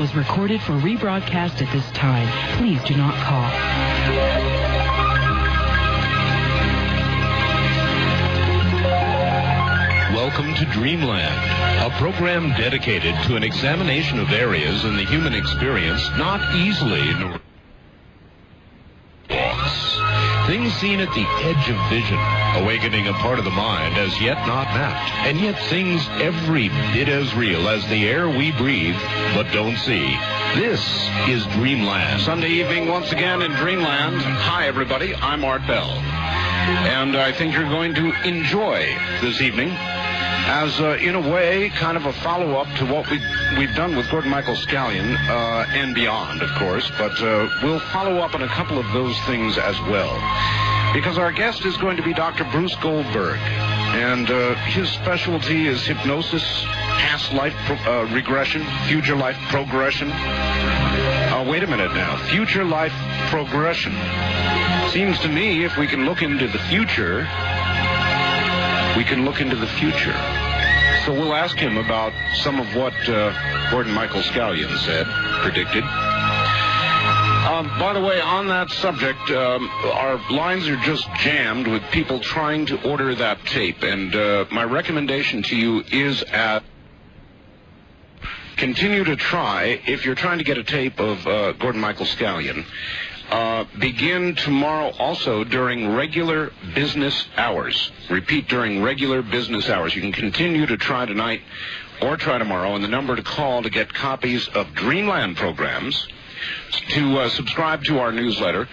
was recorded for rebroadcast at this time. Please do not call. Welcome to Dreamland, a program dedicated to an examination of areas in the human experience not easily ignored. Things seen at the edge of vision, awakening a part of the mind as yet not mapped, and yet things every bit as real as the air we breathe but don't see. This is Dreamland. Sunday evening once again in Dreamland. Hi everybody, I'm Art Bell. And I think you're going to enjoy this evening as, in a way, kind of a follow-up to what we've done with Gordon Michael Scallion, and beyond, of course, but we'll follow up on a couple of those things as well. Because our guest is going to be Dr. Bruce Goldberg, and his specialty is hypnosis, past life regression, future life progression. Wait a minute now, future life progression. Seems to me if we can look into the future, we can look into the future. So we'll ask him about some of what Gordon Michael Scallion said, predicted. By the way, on that subject, our lines are just jammed with people trying to order that tape. And my recommendation to you is continue to try, if you're trying to get a tape of Gordon Michael Scallion, begin tomorrow also during regular business hours. Repeat, during regular business hours. You can continue to try tonight or try tomorrow, and the number to call to get copies of Dreamland programs, to subscribe to our newsletter,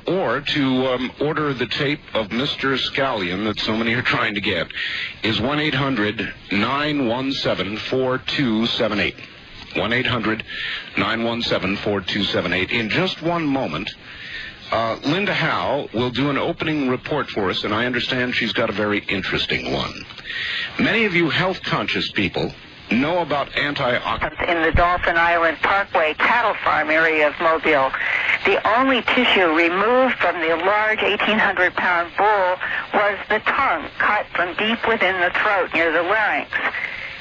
or to order the tape of Mr. Scallion that so many are trying to get, is 1-800-917-4278. 1-800-917-4278. In just one moment, Linda Howe will do an opening report for us, and I understand she's got a very interesting one. Many of you health-conscious people know about antioxidants. In the Dolphin Island Parkway cattle farm area of Mobile, the only tissue removed from the large 1,800-pound bull was the tongue, cut from deep within the throat near the larynx.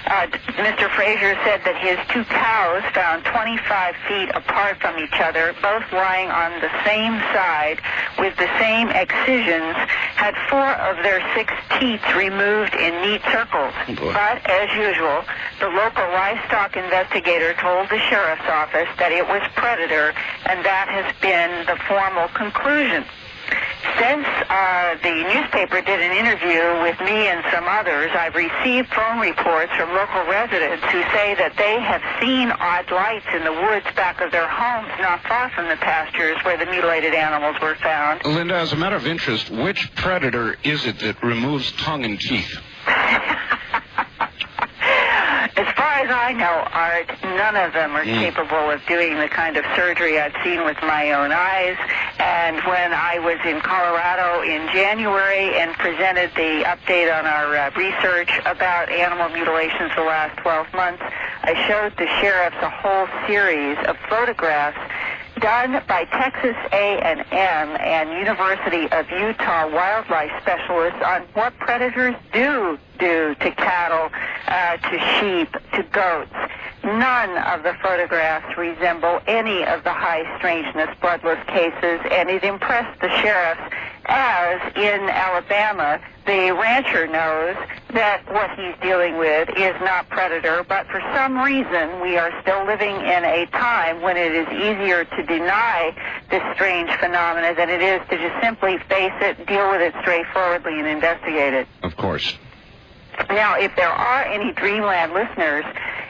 Mr. Frazier said that his two cows, found 25 feet apart from each other, both lying on the same side with the same excisions, had 4 of their 6 teeth removed in neat circles. But, as usual, the local livestock investigator told the sheriff's office that it was predator, and that has been the formal conclusion. Since the newspaper did an interview with me and some others, I've received phone reports from local residents who say that they have seen odd lights in the woods back of their homes not far from the pastures where the mutilated animals were found. Linda, as a matter of interest, which predator is it that removes tongue and teeth? As far as I know, Art, none of them are capable of doing the kind of surgery I've seen with my own eyes. And when I was in Colorado in January and presented the update on our research about animal mutilations the last 12 months, I showed the sheriffs a whole series of photographs done by Texas A&M and University of Utah wildlife specialists on what predators do to cattle, to sheep, to goats. None of the photographs resemble any of the high strangeness bloodless cases, and it impressed the sheriffs, as in Alabama, the rancher knows that what he's dealing with is not predator, but for some reason we are still living in a time when it is easier to deny this strange phenomena than it is to just simply face it, deal with it straightforwardly, and investigate it. Of course. Now, if there are any Dreamland listeners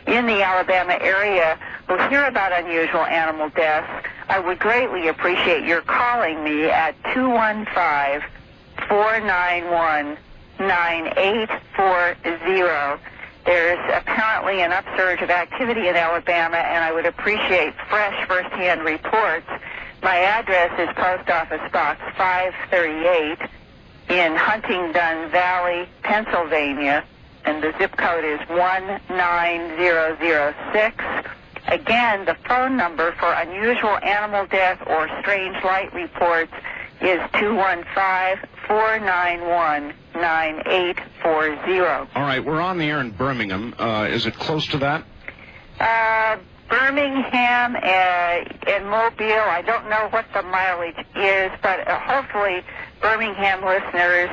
in the Alabama area who hear about unusual animal deaths, I would greatly appreciate your calling me at 215-491-9840. There's apparently an upsurge of activity in Alabama, and I would appreciate fresh first-hand reports. My address is Post Office Box 538 in Huntingdon Valley, Pennsylvania, and the zip code is 19006. Again, the phone number for unusual animal death or strange light reports is 215-491-9840. All right, we're on the air in Birmingham. Is it close to that? Birmingham and Mobile. I don't know what the mileage is, but hopefully Birmingham listeners,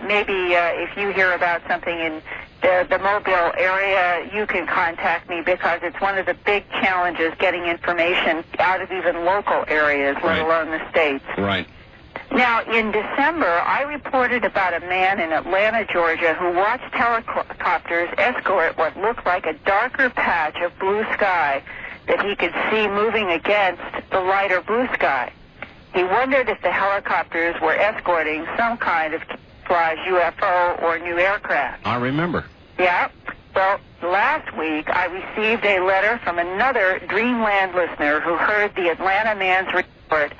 maybe if you hear about something in the Mobile area, you can contact me, because it's one of the big challenges getting information out of even local areas, let alone the states. Right. Now, in December, I reported about a man in Atlanta, Georgia, who watched helicopters escort what looked like a darker patch of blue sky that he could see moving against the lighter blue sky. He wondered if the helicopters were escorting some kind of camouflage UFO or new aircraft. I remember. Yeah. Well, last week, I received a letter from another Dreamland listener who heard the Atlanta man's report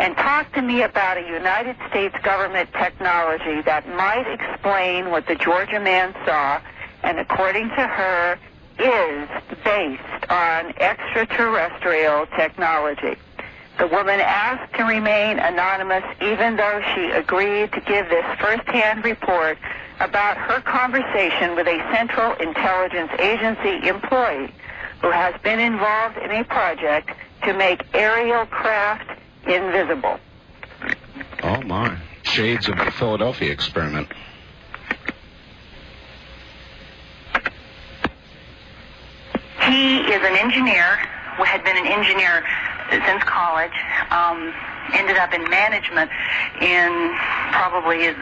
and talked to me about a United States government technology that might explain what the Georgia man saw, and according to her, is based on extraterrestrial technology. The woman asked to remain anonymous, even though she agreed to give this first-hand report about her conversation with a Central Intelligence Agency employee who has been involved in a project to make aerial craft invisible. Oh, my. Shades of the Philadelphia experiment. He is an engineer, had been an engineer since college, ended up in management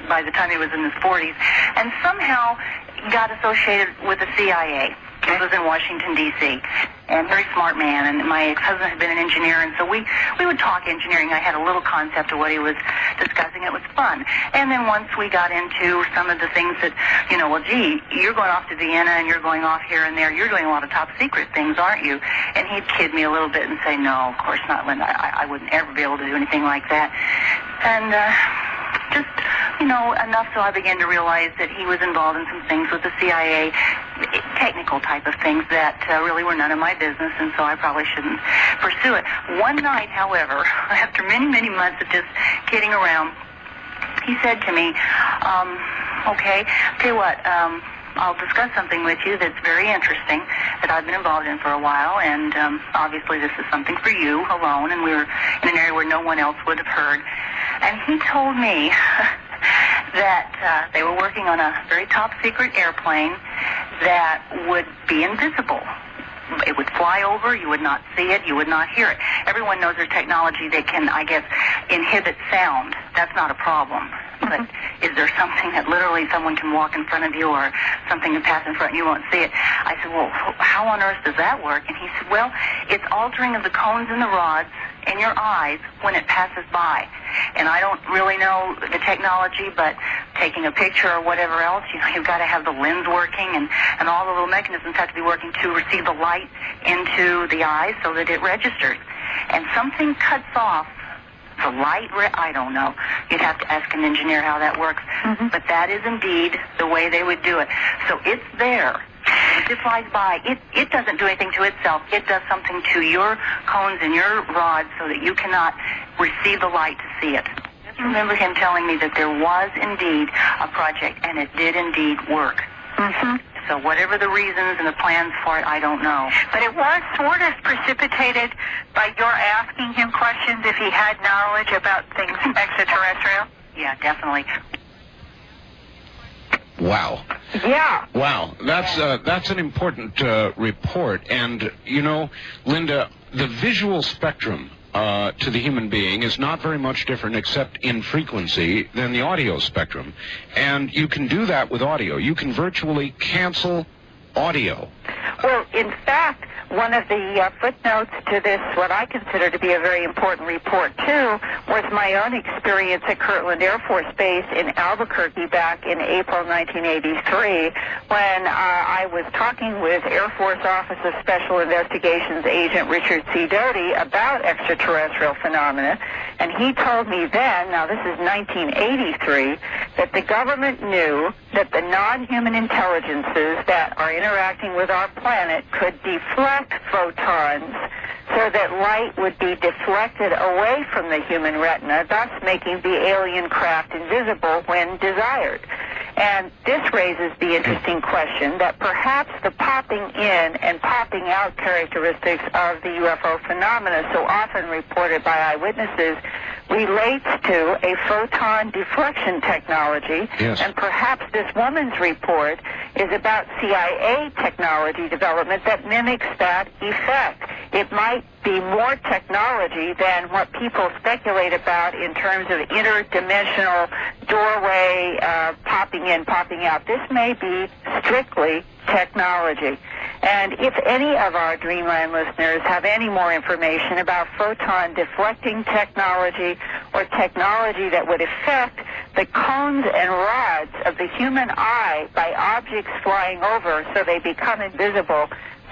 by the time he was in his 40s, and somehow got associated with the CIA. This was in Washington, D.C., and very smart man, and my ex-husband had been an engineer, and so we would talk engineering. I had a little concept of what he was discussing. It was fun. And then once we got into some of the things that, well, gee, you're going off to Vienna, and you're going off here and there. You're doing a lot of top-secret things, aren't you? And he'd kid me a little bit and say, no, of course not, Linda. I wouldn't ever be able to do anything like that. And just, enough so I began to realize that he was involved in some things with the CIA, technical type of things that really were none of my business, and so I probably shouldn't pursue it. One night, however, after many, many months of just kidding around, he said to me, okay, tell you what, I'll discuss something with you that's very interesting that I've been involved in for a while, and obviously this is something for you alone, and we were in an area where no one else would have heard. And he told me that they were working on a very top-secret airplane that would be invisible. It would fly over, you would not see it, you would not hear it. Everyone knows there's technology that can, I guess, inhibit sound. That's not a problem. But is there something that literally someone can walk in front of you, or something can pass in front and you won't see it? I said, well, how on earth does that work? And he said, well, it's altering of the cones and the rods in your eyes when it passes by. And I don't really know the technology, but taking a picture or whatever else, you've got to have the lens working, and all the little mechanisms have to be working to receive the light into the eyes so that it registers. And something cuts off the light, I don't know. You'd have to ask an engineer how that works. But that is indeed the way they would do it. So it's there. As it flies by, it doesn't do anything to itself. It does something to your cones and your rods so that you cannot receive the light to see it. I just remember him telling me that there was indeed a project, and it did indeed work. So whatever the reasons and the plans for it, I don't know. But it was sort of precipitated by your asking him questions if he had knowledge about things extraterrestrial? Yeah, definitely. Wow. Yeah. Wow. That's an important report. And, Linda, the visual spectrum to the human being is not very much different, except in frequency, than the audio spectrum. And you can do that with audio. You can virtually cancel audio. Well, in fact, one of the footnotes to this, what I consider to be a very important report, too, was my own experience at Kirtland Air Force Base in Albuquerque back in April 1983, when I was talking with Air Force Office of Special Investigations Agent Richard C. Doty about extraterrestrial phenomena, and he told me then, now this is 1983, that the government knew that the non-human intelligences that are interacting with our planet could deflect photons so that light would be deflected away from the human retina, thus making the alien craft invisible when desired. And this raises the interesting question that perhaps the popping in and popping out characteristics of the UFO phenomena so often reported by eyewitnesses relates to a photon deflection technology. Yes. And perhaps this woman's report is about CIA technology development that mimics that effect. It might be more technology than what people speculate about in terms of interdimensional doorway popping in, popping out. This may be strictly technology. And if any of our Dreamland listeners have any more information about photon deflecting technology or technology that would affect the cones and rods of the human eye by objects flying over so they become invisible,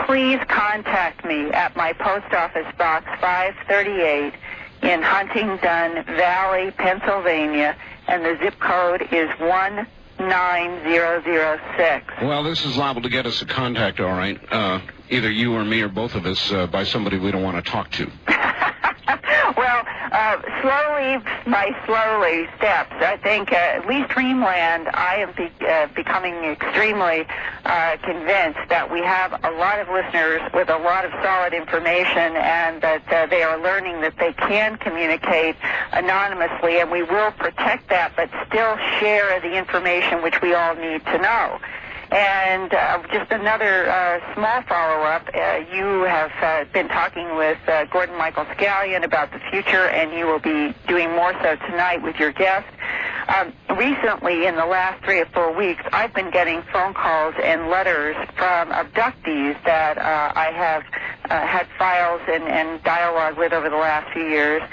please contact me at my post office box 538 in Huntingdon Valley, Pennsylvania, and the zip code is 19006. Well, this is liable to get us a contact, all right. Either you or me or both of us by somebody we don't want to talk to. Well, slowly steps. I think at least Dreamland, I am becoming extremely convinced that we have a lot of listeners with a lot of solid information, and that they are learning that they can communicate anonymously, and we will protect that, but still share the information which we all need to know. And just another small follow-up, you have been talking with Gordon Michael Scallion about the future, and you will be doing more so tonight with your guest. Recently, in the last 3 or 4 weeks, I've been getting phone calls and letters from abductees that I have had files and dialogue with over the last few years.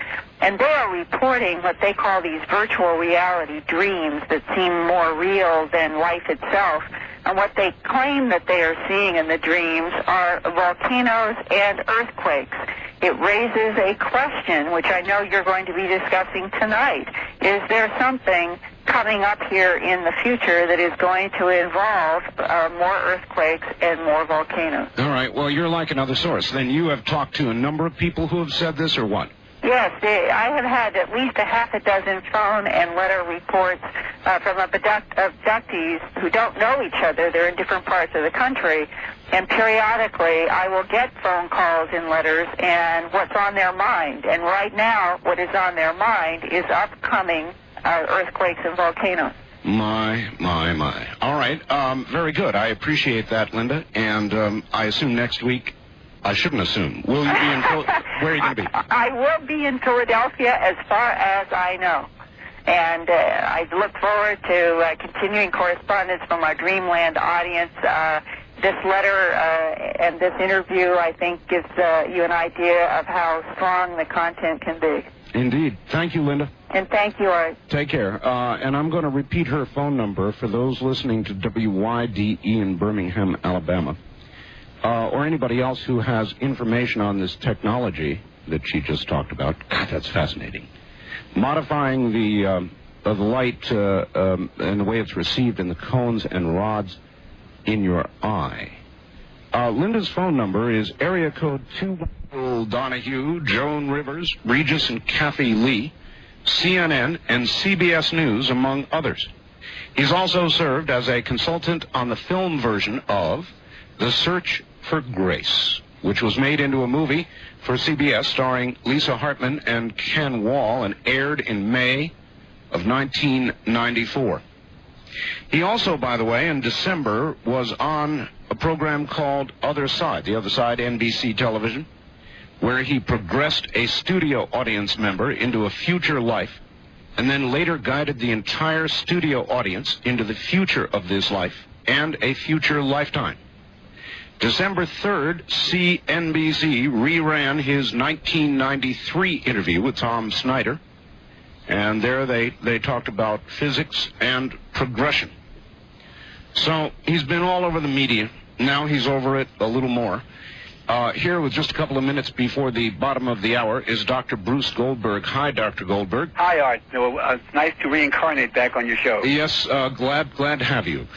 And they are reporting what they call these virtual reality dreams that seem more real than life itself. And what they claim that they are seeing in the dreams are volcanoes and earthquakes. It raises a question, which I know you're going to be discussing tonight. Is there something coming up here in the future that is going to involve more earthquakes and more volcanoes? All right, well, you're like another source. Then you have talked to a number of people who have said this, or what? Yes, I have had at least a half a dozen phone and letter reports from abductees who don't know each other. They're in different parts of the country. And periodically, I will get phone calls and letters and what's on their mind. And right now, what is on their mind is upcoming earthquakes and volcanoes. My. All right, very good. I appreciate that, Linda. And I assume next week, I shouldn't assume. Will you be in where are you going to be? I will be in Philadelphia as far as I know. And I look forward to continuing correspondence from our Dreamland audience. This letter and this interview, I think, gives you an idea of how strong the content can be. Indeed. Thank you, Linda. And thank you, Art. Take care. And I'm going to repeat her phone number for those listening to WYDE in Birmingham, Alabama. Or anybody else who has information on this technology that she just talked about. God, that's fascinating. Modifying the light and the way it's received in the cones and rods in your eye. Linda's phone number is area code 2 Donahue, Joan Rivers, Regis and Kathy Lee, CNN and CBS News, among others. He's also served as a consultant on the film version of The Search for Grace, which was made into a movie for CBS starring Lisa Hartman and Ken Wall and aired in May of 1994. He also, by the way, in December was on a program called Other Side, The Other Side, NBC television, where he progressed a studio audience member into a future life and then later guided the entire studio audience into the future of this life and a future lifetime. December 3rd, CNBC reran his 1993 interview with Tom Snyder, and there they talked about physics and progression. So he's been all over the media. Now he's over it a little more. Here, with just a couple of minutes before the bottom of the hour, is Dr. Bruce Goldberg. Hi, Dr. Goldberg. Hi, Art. It's nice to reincarnate back on your show. Yes, glad to have you.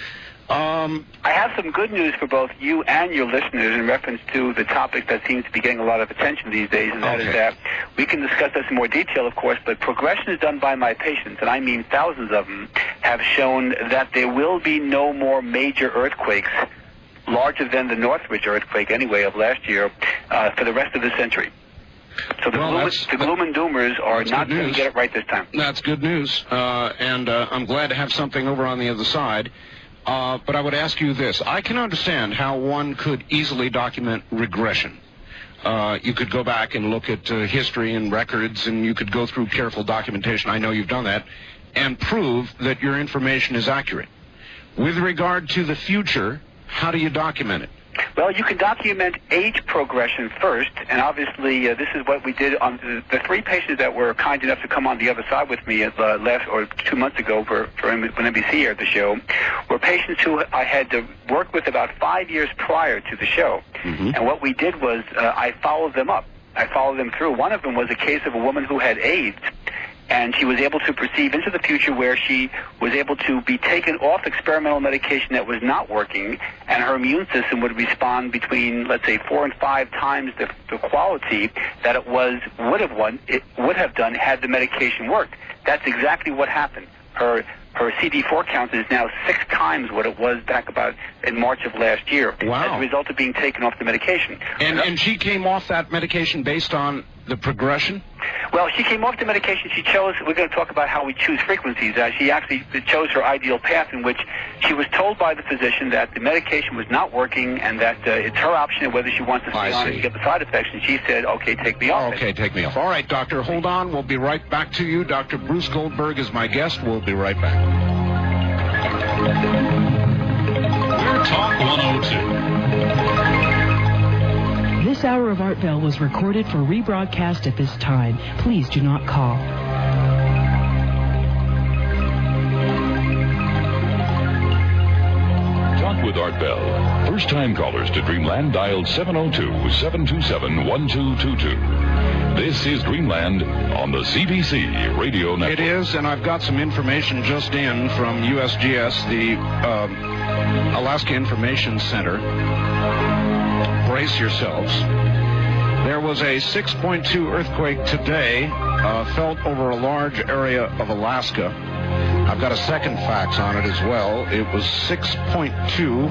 I have some good news for both you and your listeners in reference to the topic that seems to be getting a lot of attention these days, and that is that we can discuss this in more detail, of course, but progression is done by my patients, and I mean thousands of them, have shown that there will be no more major earthquakes larger than the Northridge earthquake anyway of last year for the rest of the century. So the gloom and doomers are not going to get it right this time. That's good news, and I'm glad to have something over on the other side. But I would ask you this. I can understand how one could easily document regression. You could go back and look at history and records, and you could go through careful documentation. I know you've done that, and prove that your information is accurate. With regard to the future, how do you document it? Well, you can document age progression first, and obviously this is what we did on the three patients that were kind enough to come on the other side with me last or 2 months ago for when NBC aired the show, were patients who I had worked with about 5 years prior to the show. Mm-hmm. And what we did was I followed them up. I followed them through. One of them was a case of a woman who had AIDS, and she was able to perceive into the future where she was able to be taken off experimental medication that was not working, and her immune system would respond between, let's say, 4 and 5 times the quality that it would have done had the medication worked. That's exactly what happened. Her CD4 count is now 6 times what it was back about in March of last year. Wow. As a result of being taken off the medication. And she came off that medication based on the progression? Well, she came off the medication. She chose, we're going to talk about how we choose frequencies. She actually chose her ideal path in which she was told by the physician that the medication was not working and that it's her option whether she wants to stay on and get the side effects. And she said, okay, take me off. Okay, take me off. All right, doctor, hold on. We'll be right back to you. Dr. Bruce Goldberg is my guest. We'll be right back. We're Talk 102. This hour of Art Bell was recorded for rebroadcast at this time. Please do not call. Talk with Art Bell. First-time callers to Dreamland dialed 702-727-1222. This is Dreamland on the CBC Radio Network. It is, and I've got some information just in from USGS, the Alaska Information Center. Brace yourselves. There was a 6.2 earthquake today, felt over a large area of Alaska. I've got a second fax on it as well. It was 6.2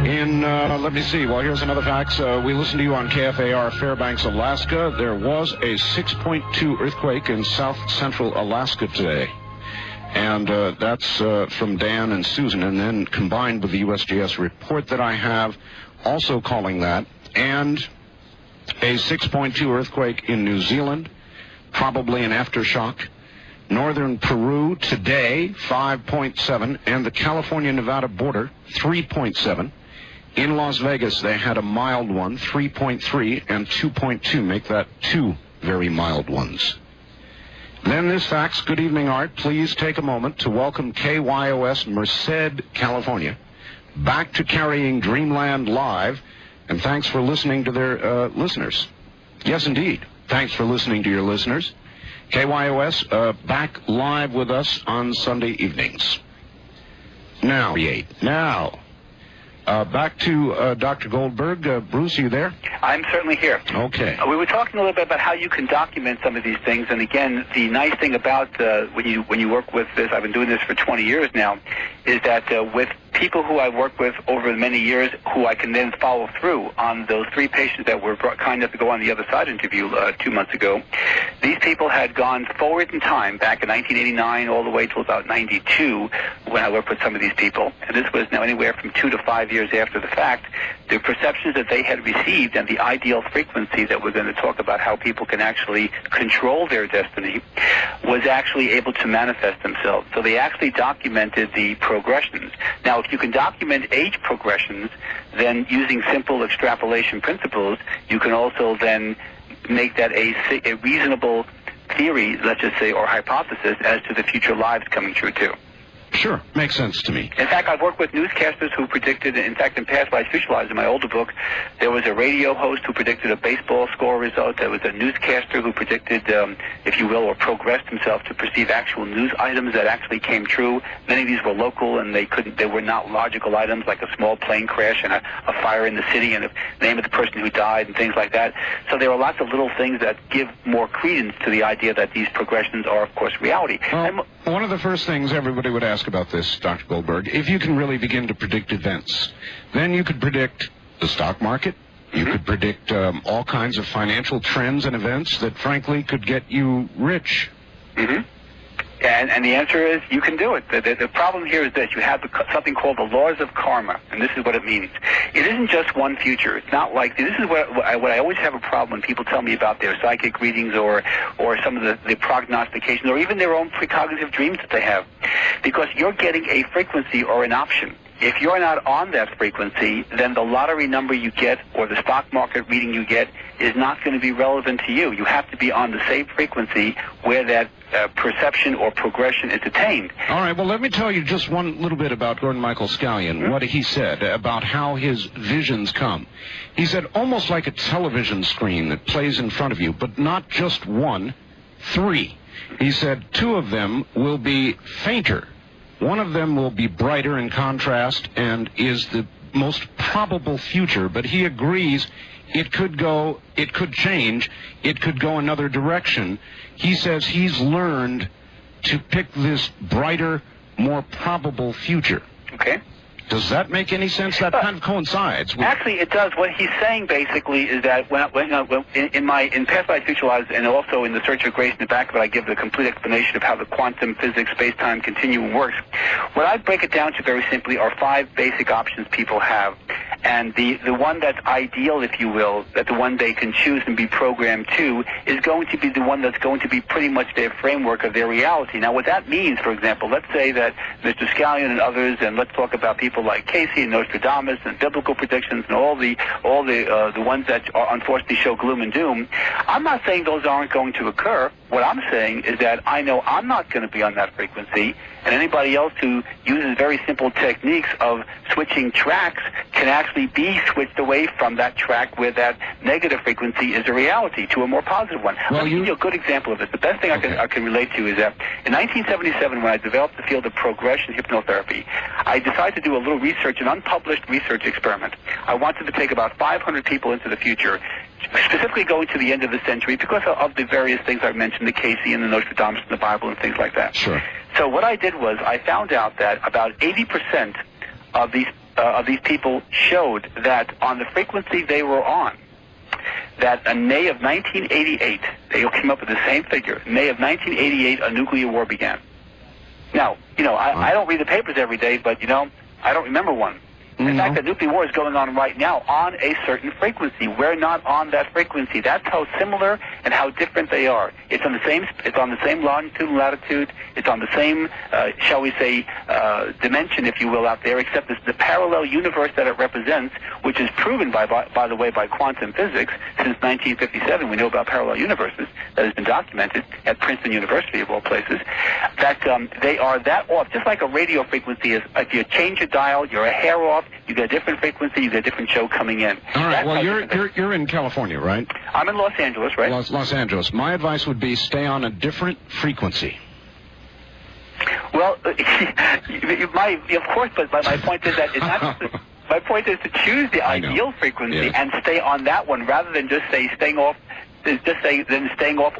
in, let me see. Well, here's another fax. We listened to you on KFAR Fairbanks, Alaska. There was a 6.2 earthquake in south central Alaska today. And that's from Dan and Susan, and then combined with the USGS report that I have, also calling that, and a 6.2 earthquake in New Zealand, probably an aftershock. Northern Peru today, 5.7, and the California-Nevada border, 3.7. In Las Vegas, they had a mild one, 3.3, and 2.2, make that 2 very mild ones. Then this fax, good evening, Art. Please take a moment to welcome KYOS Merced, California, back to carrying Dreamland live, and thanks for listening to their listeners. Yes, indeed. Thanks for listening to your listeners. KYOS back live with us on Sunday evenings. Now, back to Dr. Goldberg. Bruce, are you there? I'm certainly here. Okay. We were talking a little bit about how you can document some of these things, and again, the nice thing about when you work with this, I've been doing this for 20 years now, is that with people who I work with over many years who I can then follow through on those 3 patients that were kind enough to go on the other side interview 2 months ago. These people had gone forward in time back in 1989 all the way till about 92 when I worked with some of these people. And this was now anywhere from 2 to 5 years after the fact. The perceptions that they had received and the ideal frequency that we're going to talk about how people can actually control their destiny was actually able to manifest themselves. So they actually documented the progressions. Now, if you can document age progressions, then using simple extrapolation principles, you can also then make that a reasonable theory, let's just say, or hypothesis as to the future lives coming true too. Sure, makes sense to me. In fact, I've worked with newscasters who predicted, in fact, in Past Lives Visualized, in my older book, there was a radio host who predicted a baseball score result. There was a newscaster who predicted, if you will, or progressed himself to perceive actual news items that actually came true. Many of these were local, and they were not logical items, like a small plane crash and a fire in the city and the name of the person who died and things like that. So there are lots of little things that give more credence to the idea that these progressions are, of course, reality. Well, one of the first things everybody would ask about this, Dr. Goldberg, if you can really begin to predict events, then you could predict the stock market. You could predict all kinds of financial trends and events that, frankly, could get you rich. And the answer is you can do it. The problem here is that you have something called the laws of karma, and this is what it means. It isn't just one future. It's not like, this is what I always have a problem when people tell me about their psychic readings or some of the prognostications or even their own precognitive dreams that they have. Because you're getting a frequency or an option. If you're not on that frequency, then the lottery number you get or the stock market reading you get is not going to be relevant to you. You have to be on the same frequency where that perception or progression is attained. All right, well, let me tell you just one little bit about Gordon Michael Scallion, what he said about how his visions come. He said, almost like a television screen that plays in front of you, but not just one, 3. He said 2 of them will be fainter. One of them will be brighter in contrast and is the most probable future, but he agrees it could change, it could go another direction. He says he's learned to pick this brighter, more probable future. Okay. Does that make any sense? That kind of coincides with... Actually, it does. What he's saying basically is that in Past Lives Visualized and also in The Search for Grace, in the back of it, I give the complete explanation of how the quantum physics space-time continuum works. What I break it down to very simply are 5 basic options people have. And the one that's ideal, if you will, that the one they can choose and be programmed to, is going to be the one that's going to be pretty much their framework of their reality. Now, what that means, for example, let's say that Mr. Scallion and others, and let's talk about people like Casey and Nostradamus and biblical predictions and all the ones that are unfortunately show gloom and doom. I'm not saying those aren't going to occur. What I'm saying is that I know I'm not going to be on that frequency, and anybody else who uses very simple techniques of switching tracks can actually be switched away from that track where that negative frequency is a reality to a more positive one. Well, Let me give you a good example of this. The best thing I can relate to is that in 1977, when I developed the field of progression hypnotherapy, I decided to do a little research, an unpublished research experiment. I wanted to take about 500 people into the future, specifically going to the end of the century because of the various things I've mentioned, the Casey and the Nostradamus and the Bible and things like that. Sure. So what I did was I found out that about 80% of these people showed that on the frequency they were on, that in May of 1988, they came up with the same figure. In May of 1988, a nuclear war began. Now, I don't read the papers every day, but, I don't remember one. In fact, the nuclear war is going on right now on a certain frequency. We're not on that frequency. That's how similar and how different they are. It's on the same longitude and latitude. It's on the same, shall we say, dimension, if you will, out there, except it's the parallel universe that it represents, which is proven, by the way, by quantum physics. Since 1957, we know about parallel universes. That has been documented at Princeton University, of all places, that they are that off. Just like a radio frequency is, if you change a dial, you're a hair off, you get a different frequency, you get a different show coming in. All right, well, you're in California, right? I'm in Los Angeles, right? Los Angeles. My advice would be stay on a different frequency. Well, of course, but my point is that it's not just my point is to choose the ideal frequency and stay on that one rather than just say staying off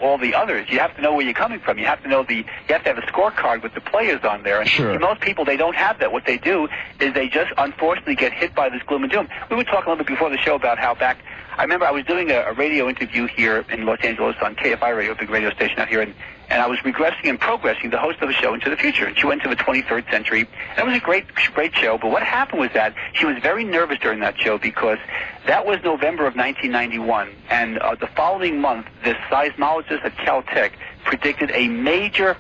all the others. You have to know where you're coming from. You have to know you have to have a scorecard with the players on there. And sure. Most people, they don't have that. What they do is they just unfortunately get hit by this gloom and doom. We were talking a little bit before the show about how I remember I was doing a radio interview here in Los Angeles on KFI Radio, a big radio station out here, and I was regressing and progressing the host of the show into the future. And she went to the 23rd century. And it was a great show. But what happened was that she was very nervous during that show because that was November of 1991. And the following month, this seismologist at Caltech predicted a major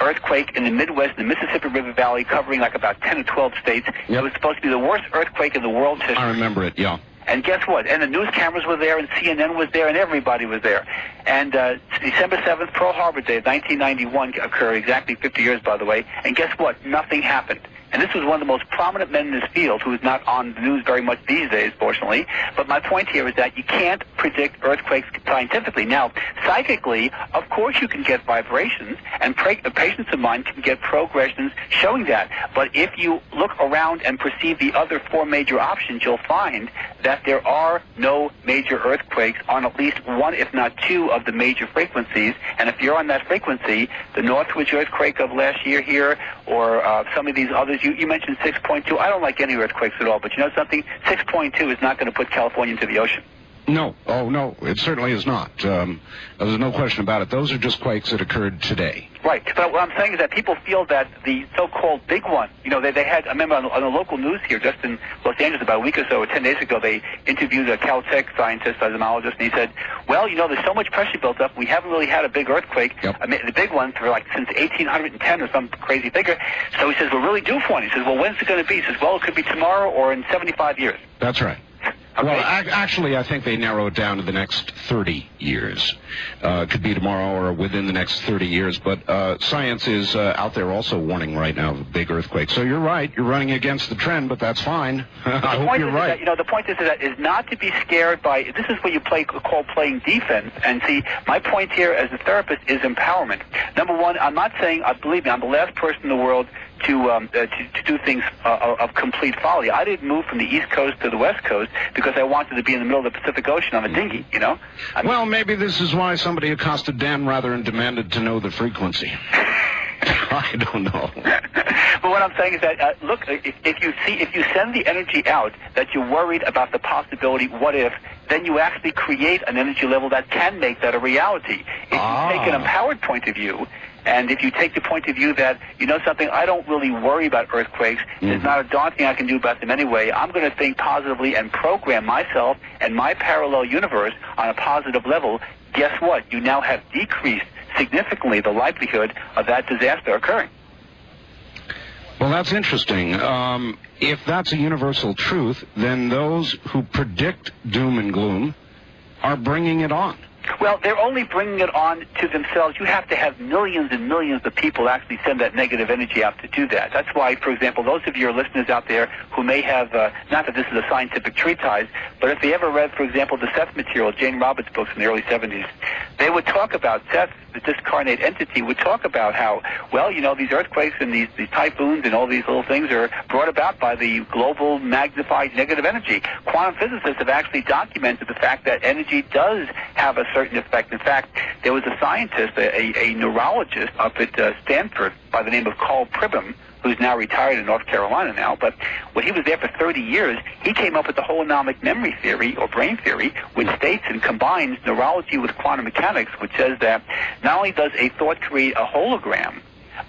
earthquake in the Midwest, the Mississippi River Valley, covering like about 10 or 12 states. Yep. It was supposed to be the worst earthquake in the world's history. I remember it, yeah. And guess what? And the news cameras were there, and CNN was there, and everybody was there. And December 7th, Pearl Harbor Day of 1991 occurred, exactly 50 years, by the way. And guess what? Nothing happened. And this was one of the most prominent men in this field who is not on the news very much these days, fortunately. But my point here is that you can't predict earthquakes scientifically. Now, psychically, of course you can get vibrations, and patients of mine can get progressions showing that. But if you look around and perceive the other four major options, you'll find that there are no major earthquakes on at least one, if not two, of the major frequencies. And if you're on that frequency, the Northwich earthquake of last year here, or some of these others, you mentioned 6.2. I don't like any earthquakes at all, but you know something? 6.2 is not going to put California into the ocean. No. Oh, no, it certainly is not. There's no question about it. Those are just quakes that occurred today. Right. But what I'm saying is that people feel that the so-called big one, you know, they had, I remember on the local news here, just in Los Angeles about a week or so, or 10 days ago, they interviewed a Caltech scientist, a seismologist, and he said, well, you know, there's so much pressure built up, we haven't really had a big earthquake, Yep. I mean, the big one, for like since 1810 or some crazy figure. So he says, we're really due for one. He says, well, when's it going to be? He says, well, it could be tomorrow or in 75 years. That's right. Okay. Well, actually, I think they narrow it down to the next 30 years. It could be tomorrow or within the next 30 years. But science is out there also warning right now of a big earthquake. So you're right. You're running against the trend, but that's fine. I hope you're right. That, you know, the point is not to be scared by, this is what you call playing defense. And see, my point here as a therapist is empowerment. Number one, I'm not saying, believe me, I'm the last person in the world to do things of complete folly. I didn't move from the East Coast to the West Coast because I wanted to be in the middle of the Pacific Ocean on a dinghy, you know? Well, maybe this is why somebody accosted Dan Rather and demanded to know the frequency. I don't know. But what I'm saying is that, look, if you send the energy out that you're worried about the possibility, what if, then you actually create an energy level that can make that a reality. If you take an empowered point of view, and if you take the point of view that, you know something, I don't really worry about earthquakes, there's not a darn thing I can do about them anyway, I'm going to think positively and program myself and my parallel universe on a positive level, guess what? You now have decreased significantly the likelihood of that disaster occurring. Well, that's interesting. If that's a universal truth, then those who predict doom and gloom are bringing it on. Well, they're only bringing it on to themselves. You have to have millions and millions of people actually send that negative energy out to do that. That's why, for example, those of your listeners out there who may have, not that this is a scientific treatise, but if they ever read, for example, the Seth material, Jane Roberts' books in the early 70s, they would talk about Seth, the discarnate entity, would talk about how, well, you know, these earthquakes and these typhoons and all these little things are brought about by the global magnified negative energy. Quantum physicists have actually documented the fact that energy does have a certain effect. In fact, there was a scientist, a neurologist up at Stanford by the name of Carl Pribham, who's now retired in North Carolina now, but when he was there for 30 years, he came up with the holonomic memory theory, or brain theory, which states and combines neurology with quantum mechanics, which says that not only does a thought create a hologram,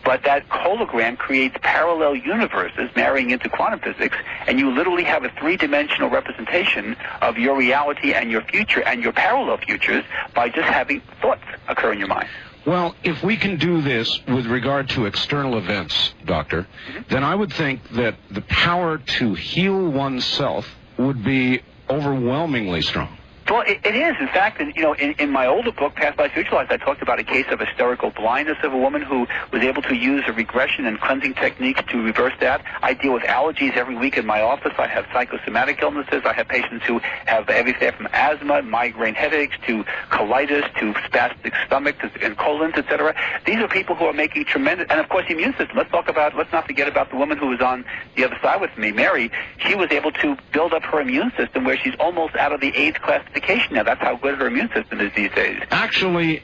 but that hologram creates parallel universes marrying into quantum physics, and you literally have a three-dimensional representation of your reality and your future and your parallel futures by just having thoughts occur in your mind. Well, if we can do this with regard to external events, Doctor, then I would think that the power to heal oneself would be overwhelmingly strong. Well, it is. In fact, in my older book, Past Lives Visualized, I talked about a case of hysterical blindness of a woman who was able to use a regression and cleansing techniques to reverse that. I deal with allergies every week in my office. I have psychosomatic illnesses. I have patients who have everything from asthma, migraine headaches, to colitis, to spastic stomach, and colons, etc. These are people who are making tremendous, and of course the immune system. Let's not forget about the woman who was on the other side with me, Mary. She was able to build up her immune system where she's almost out of the AIDS classification. Now, that's how good her immune system is these days. Actually,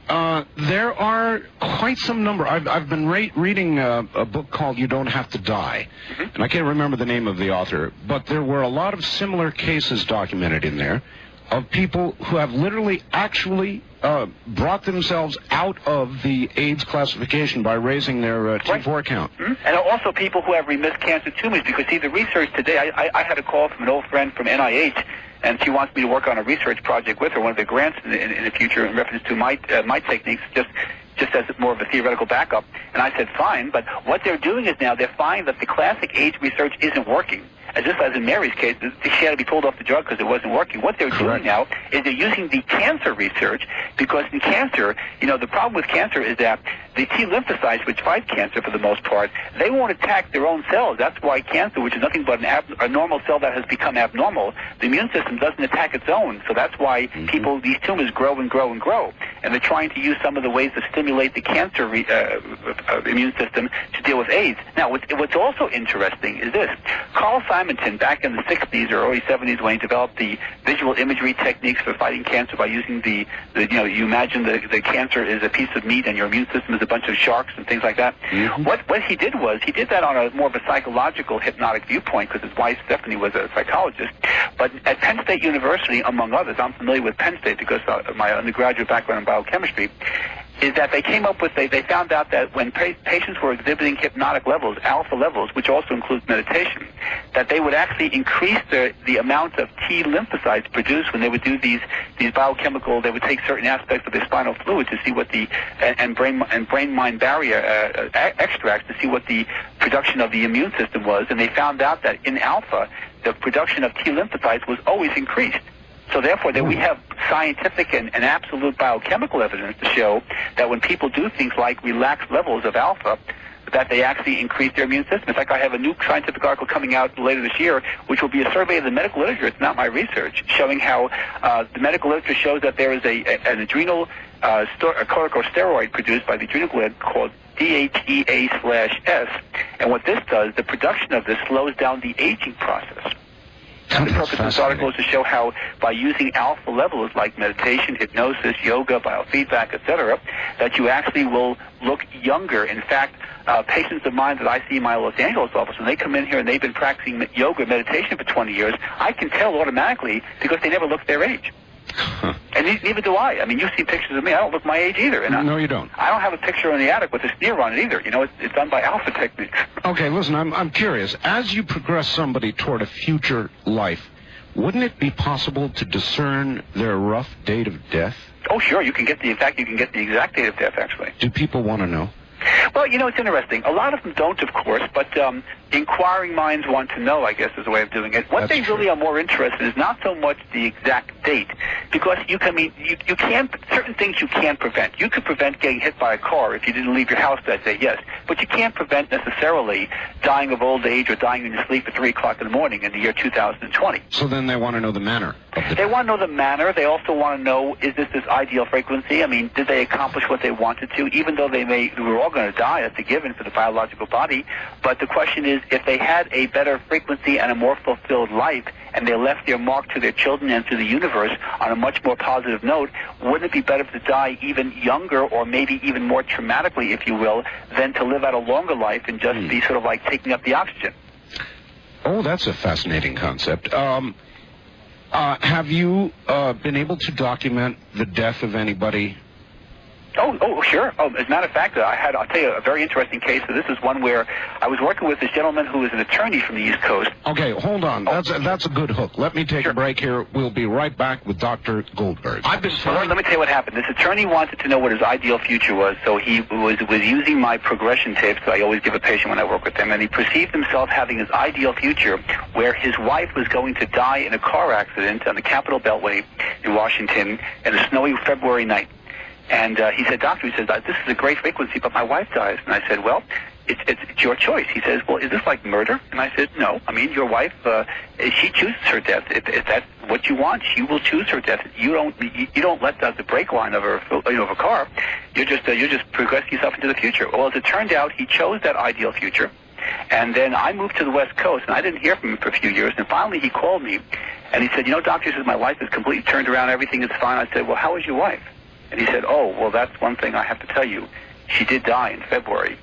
there are quite some number. I've been reading a book called You Don't Have to Die, and I can't remember the name of the author, but there were a lot of similar cases documented in there of people who have literally actually brought themselves out of the AIDS classification by raising their T4 count. And also people who have remissed cancer tumors, because see, the research today, I had a call from an old friend from NIH, and she wants me to work on a research project with her, one of the grants in the future, in reference to my techniques, just as more of a theoretical backup. And I said, fine, but what they're doing is now they're finding that the classic AIDS research isn't working. just as in Mary's case, she had to be pulled off the drug because it wasn't working. What they're doing now is they're using the cancer research, because in cancer, the problem with cancer is that the T lymphocytes, which fight cancer for the most part, they won't attack their own cells. That's why cancer, which is nothing but a normal cell that has become abnormal, the immune system doesn't attack its own. So that's why these tumors grow and grow and grow. And they're trying to use some of the ways to stimulate the cancer immune system to deal with AIDS. Now, what's also interesting is this. Carl Simonton, back in the 60s or early 70s, when he developed the visual imagery techniques for fighting cancer by using you imagine the cancer is a piece of meat and your immune system is a bunch of sharks and things like that. What he did was, he did that on a more of a psychological, hypnotic viewpoint, because his wife, Stephanie, was a psychologist. But at Penn State University, among others, I'm familiar with Penn State because of my undergraduate background in biochemistry, is that they came up with, they found out that when patients were exhibiting hypnotic levels, alpha levels, which also includes meditation, that they would actually increase the amount of T lymphocytes produced when they would do these biochemical, they would take certain aspects of the spinal fluid to see what and brain-mind barrier extracts to see what the production of the immune system was, and they found out that in alpha, the production of T lymphocytes was always increased. So therefore, that we have scientific and absolute biochemical evidence to show that when people do things like relaxed levels of alpha, that they actually increase their immune system. In fact, I have a new scientific article coming out later this year, which will be a survey of the medical literature. It's not my research, showing how the medical literature shows that there is an adrenal corticosteroid produced by the adrenal gland called DHEA/S. And what this does, the production of this slows down the aging process. And the purpose of this article is to show how, by using alpha levels like meditation, hypnosis, yoga, biofeedback, etc., that you actually will look younger. In fact, patients of mine that I see in my Los Angeles office, when they come in here and they've been practicing yoga meditation for 20 years, I can tell automatically because they never look their age. And neither do I. I mean, you see pictures of me. I don't look my age either. And no, you don't. I don't have a picture in the attic with a sneer on it either. It's done by alpha techniques. Okay, listen, I'm curious. As you progress somebody toward a future life, wouldn't it be possible to discern their rough date of death? Oh, sure. You can get the exact date of death, actually. Do people want to know? Well, it's interesting. A lot of them don't, of course, but inquiring minds want to know, I guess, is the way of doing it. What they really are more interested in is not so much the exact date, because you can't, certain things you can't prevent. You could prevent getting hit by a car if you didn't leave your house that day, yes, but you can't prevent necessarily dying of old age or dying in your sleep at 3 o'clock in the morning in the year 2020. So then they want to know the manner of the They want to know the manner. They also want to know, is this ideal frequency? I mean, did they accomplish what they wanted to, even though we're all going to die, that's a given for the biological body, but the question is, if they had a better frequency and a more fulfilled life, and they left their mark to their children and to the universe on a much more positive note, wouldn't it be better to die even younger, or maybe even more traumatically, if you will, than to live out a longer life and just be sort of like taking up the oxygen? Oh, that's a fascinating concept. Have you been able to document the death of anybody? Oh, sure. As a matter of fact, I'll tell you a very interesting case. So this is one where I was working with this gentleman who is an attorney from the East Coast. Okay, hold on. That's a good hook. Let me take a break here. We'll be right back with Dr. Goldberg. Let me tell you what happened. This attorney wanted to know what his ideal future was, so he was using my progression tapes that I always give a patient when I work with them, and he perceived himself having his ideal future where his wife was going to die in a car accident on the Capitol Beltway in Washington in a snowy February night. And he said, doctor, he says, this is a great frequency, but my wife dies. And I said, well, it's your choice. He says, well, is this like murder? And I said, no. I mean, your wife, she chooses her death. If that's what you want, she will choose her death. You don't let the brake line of a car. You're just progressing yourself into the future. Well, as it turned out, he chose that ideal future. And then I moved to the West Coast, and I didn't hear from him for a few years. And finally, he called me, and he said, doctor, he says, my life is completely turned around. Everything is fine. I said, well, how is your wife? And he said, oh, well, that's one thing I have to tell you. She did die in February.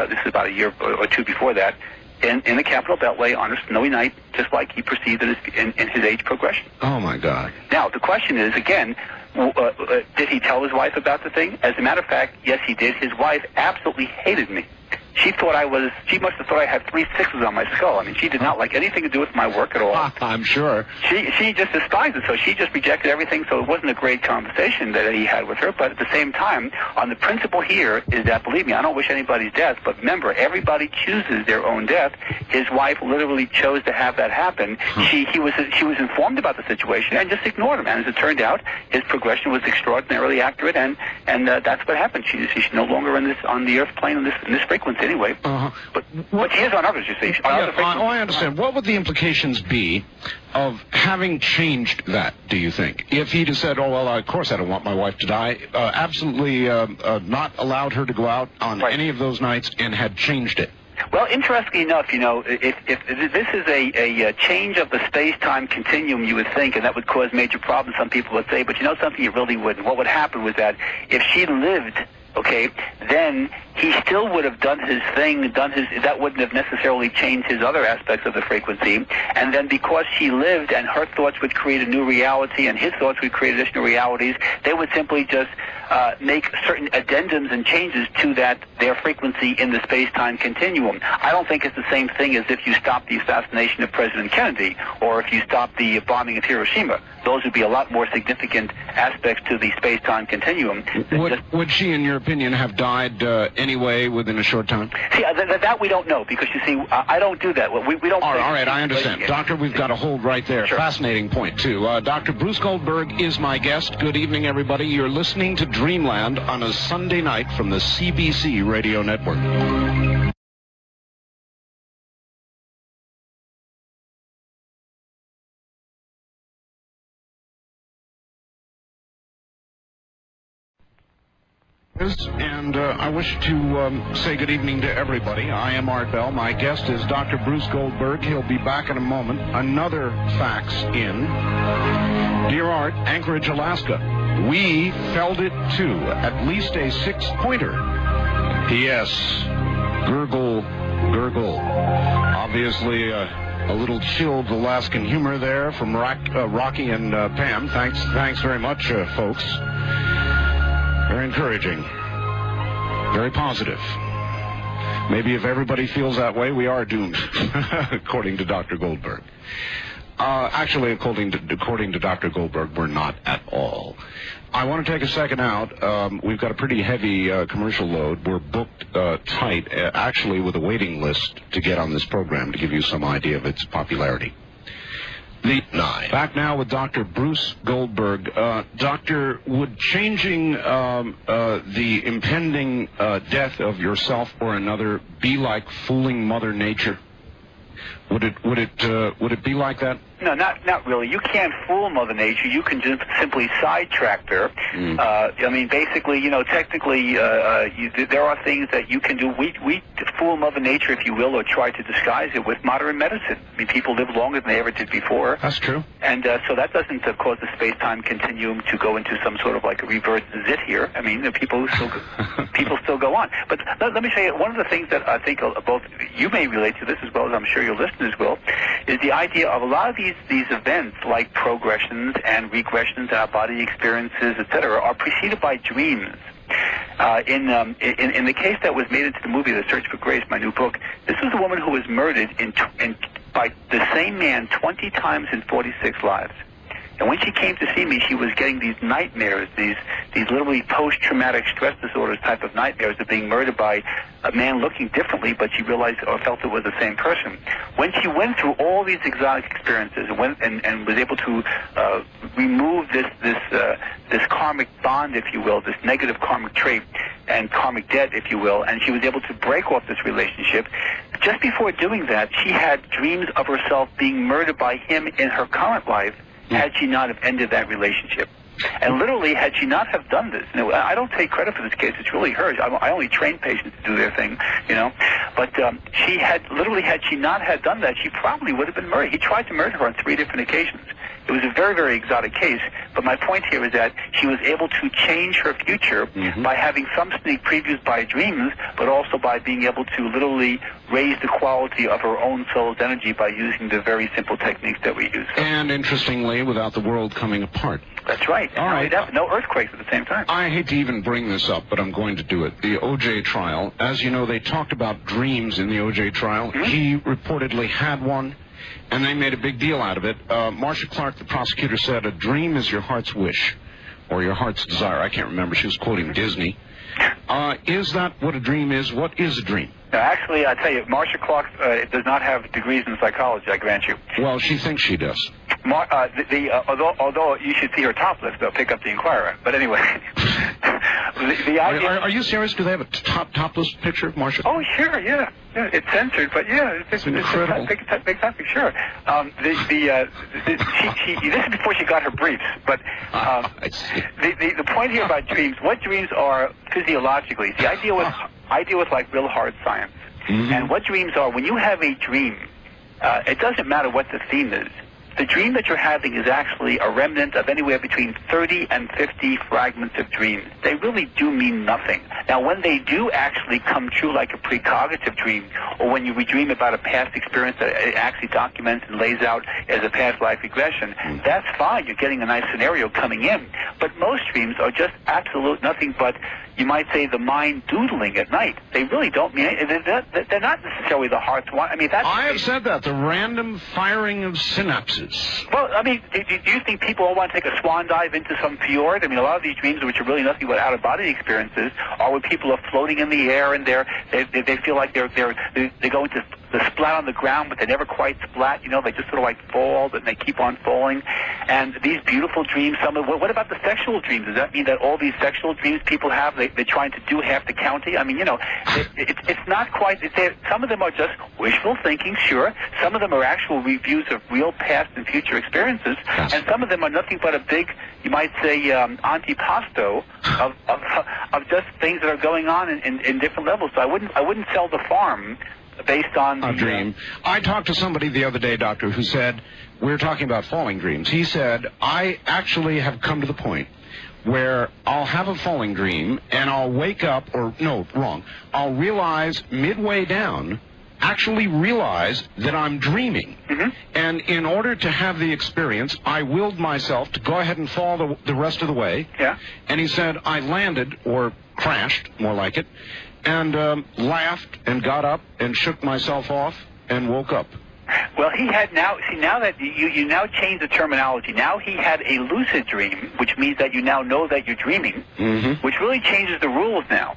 This is about a year or two before that, in the Capitol Beltway on a snowy night, just like he perceived it in his age progression. Oh, my God. Now, the question is, again, did he tell his wife about the thing? As a matter of fact, yes, he did. His wife absolutely hated me. she must have thought I had 3 6s on my skull. I mean, she did not like anything to do with my work at all. I'm sure. She just despised it, so she just rejected everything, so it wasn't a great conversation that he had with her. But at the same time, on the principle here is that, believe me, I don't wish anybody's death, but remember, everybody chooses their own death. His wife literally chose to have that happen. She was informed about the situation and just ignored him. And as it turned out, his progression was extraordinarily accurate, and that's what happened. She's no longer on the Earth plane in this frequency anyway. But she is on others, you see. Other frequencies. I understand. What would the implications be of having changed that, do you think? If he'd have said, oh, well, of course I don't want my wife to die, absolutely not allowed her to go out on any of those nights, and had changed it. Well, interestingly enough, you know, if this is a change of the space-time continuum, you would think, and that would cause major problems, some people would say, but you know something, it really wouldn't. What would happen was that if she lived, okay, then he still would have done his thing, that wouldn't have necessarily changed his other aspects of the frequency. And then because she lived and her thoughts would create a new reality and his thoughts would create additional realities, they would simply just make certain addendums and changes to their frequency in the space-time continuum. I don't think it's the same thing as if you stop the assassination of President Kennedy or if you stop the bombing of Hiroshima. Those would be a lot more significant aspects to the space-time continuum. Would she, in your opinion, have died anyway within a short time? See, that we don't know, because you see, I don't do that. We don't. All right, I understand. Doctor, we've got a hold right there. Sure. Fascinating point, too. Dr. Bruce Goldberg is my guest. Good evening, everybody. You're listening to Dreamland on a Sunday night from the CBC Radio Network. And I wish to say good evening to everybody. I am Art Bell. My guest is Dr. Bruce Goldberg. He'll be back in a moment. Another fax in. Dear Art, Anchorage, Alaska. We felled it too. At least a 6-pointer. P.S. Gurgle, gurgle. Obviously, a little chilled Alaskan humor there from Rocky and Pam. Thanks very much, folks. Very encouraging. Very positive. Maybe if everybody feels that way, we are doomed, according to Dr. Goldberg. Actually, according to Dr. Goldberg, we're not at all. I want to take a second out. We've got a pretty heavy commercial load. We're booked tight, actually with a waiting list to get on this program to give you some idea of its popularity. Back now with Dr. Bruce Goldberg. Doctor, would changing the impending death of yourself or another be like fooling Mother Nature? Would it be like that? No, not really. You can't fool Mother Nature. You can just simply sidetrack her. I mean, basically, you know, technically, there are things that you can do. We fool Mother Nature, if you will, or try to disguise it with modern medicine. I mean, people live longer than they ever did before. That's true. And so that doesn't cause the space-time continuum to go into some sort of like a reverse zit here. I mean, people still go on. But let me tell you, one of the things that I think both you may relate to this as well as I'm sure your listeners will, is the idea of a lot of these events, like progressions and regressions in our body experiences, etc., are preceded by dreams. In the case that was made into the movie, The Search for Grace, my new book, this was a woman who was murdered by the same man 20 times in 46 lives. And when she came to see me, she was getting these nightmares, these literally post-traumatic stress disorders type of nightmares of being murdered by a man looking differently, but she realized or felt it was the same person. When she went through all these exotic experiences and was able to remove this karmic bond, if you will, this negative karmic trait and karmic debt, if you will, and she was able to break off this relationship, just before doing that, she had dreams of herself being murdered by him in her current life, had she not have ended that relationship. And literally, had she not have done this, you know, I don't take credit for this case, it's really hers. I only train patients to do their thing, you know. But she had she not had done that, she probably would have been murdered. He tried to murder her on 3 different occasions. It was a very, very exotic case, But my point here is that she was able to change her future by having some sneak previews by dreams, but also by being able to literally raise the quality of her own soul's energy by using the very simple techniques that we use. And interestingly, without the world coming apart. That's right. All right. No earthquakes at the same time. I hate to even bring this up, but I'm going to do it. The O.J. trial, as you know, they talked about dreams in the O.J. trial. He reportedly had one, and they made a big deal out of it. Marcia Clark, the prosecutor, said, a dream is your heart's wish, or your heart's desire. I can't remember. She was quoting Disney. Is that what a dream is? What is a dream? No, actually, I tell you, Marcia Clark does not have degrees in psychology, I grant you. Well, she thinks she does. Although you should see her topless, they'll pick up the Inquirer. But anyway, the idea. Are you serious? Do they have a topless picture of Marcia? Oh, sure, yeah. It's censored, but yeah, it's incredible. Big topic, sure. This is before she got her briefs. But the point here about dreams, what dreams are physiologically? The idea was like real hard science. And what dreams are, when you have a dream, it doesn't matter what the theme is. The dream that you're having is actually a remnant of anywhere between 30 and 50 fragments of dreams. They really do mean nothing. Now, when they do actually come true like a precognitive dream, or when you dream about a past experience that it actually documents and lays out as a past life regression, that's fine. You're getting a nice scenario coming in. But most dreams are just absolute nothing but, you might say, the mind doodling at night. They really don't mean it. They're not necessarily the heart's one. I mean, I have said that, the random firing of synapses. Well, I mean, do you think people all want to take a swan dive into some fjord? I mean, a lot of these dreams, which are really nothing but out-of-body experiences, are when people are floating in the air and they feel like they go into the splat on the ground, but they never quite splat. You know, they just sort of like fall, and they keep on falling. And these beautiful dreams, what about the sexual dreams? Does that mean that all these sexual dreams people have, they're trying to do half the county? I mean, you know, it's not quite. Some of them are just wishful thinking, sure. Some of them are actual reviews of real past and future experiences, and some of them are nothing but a big, you might say, antipasto of just things that are going on in different levels. So I wouldn't sell the farm based on a dream. I talked to somebody the other day, Doctor, who said, we were talking about falling dreams. He said, I actually have come to the point where I'll have a falling dream and I'll wake up, I'll realize midway down, actually realize that I'm dreaming. And in order to have the experience, I willed myself to go ahead and fall the rest of the way. Yeah. And he said, I landed, or crashed, more like it, and laughed and got up and shook myself off and woke up. Well, he had now that you now change the terminology. Now he had a lucid dream, which means that you now know that you're dreaming, which really changes the rules now.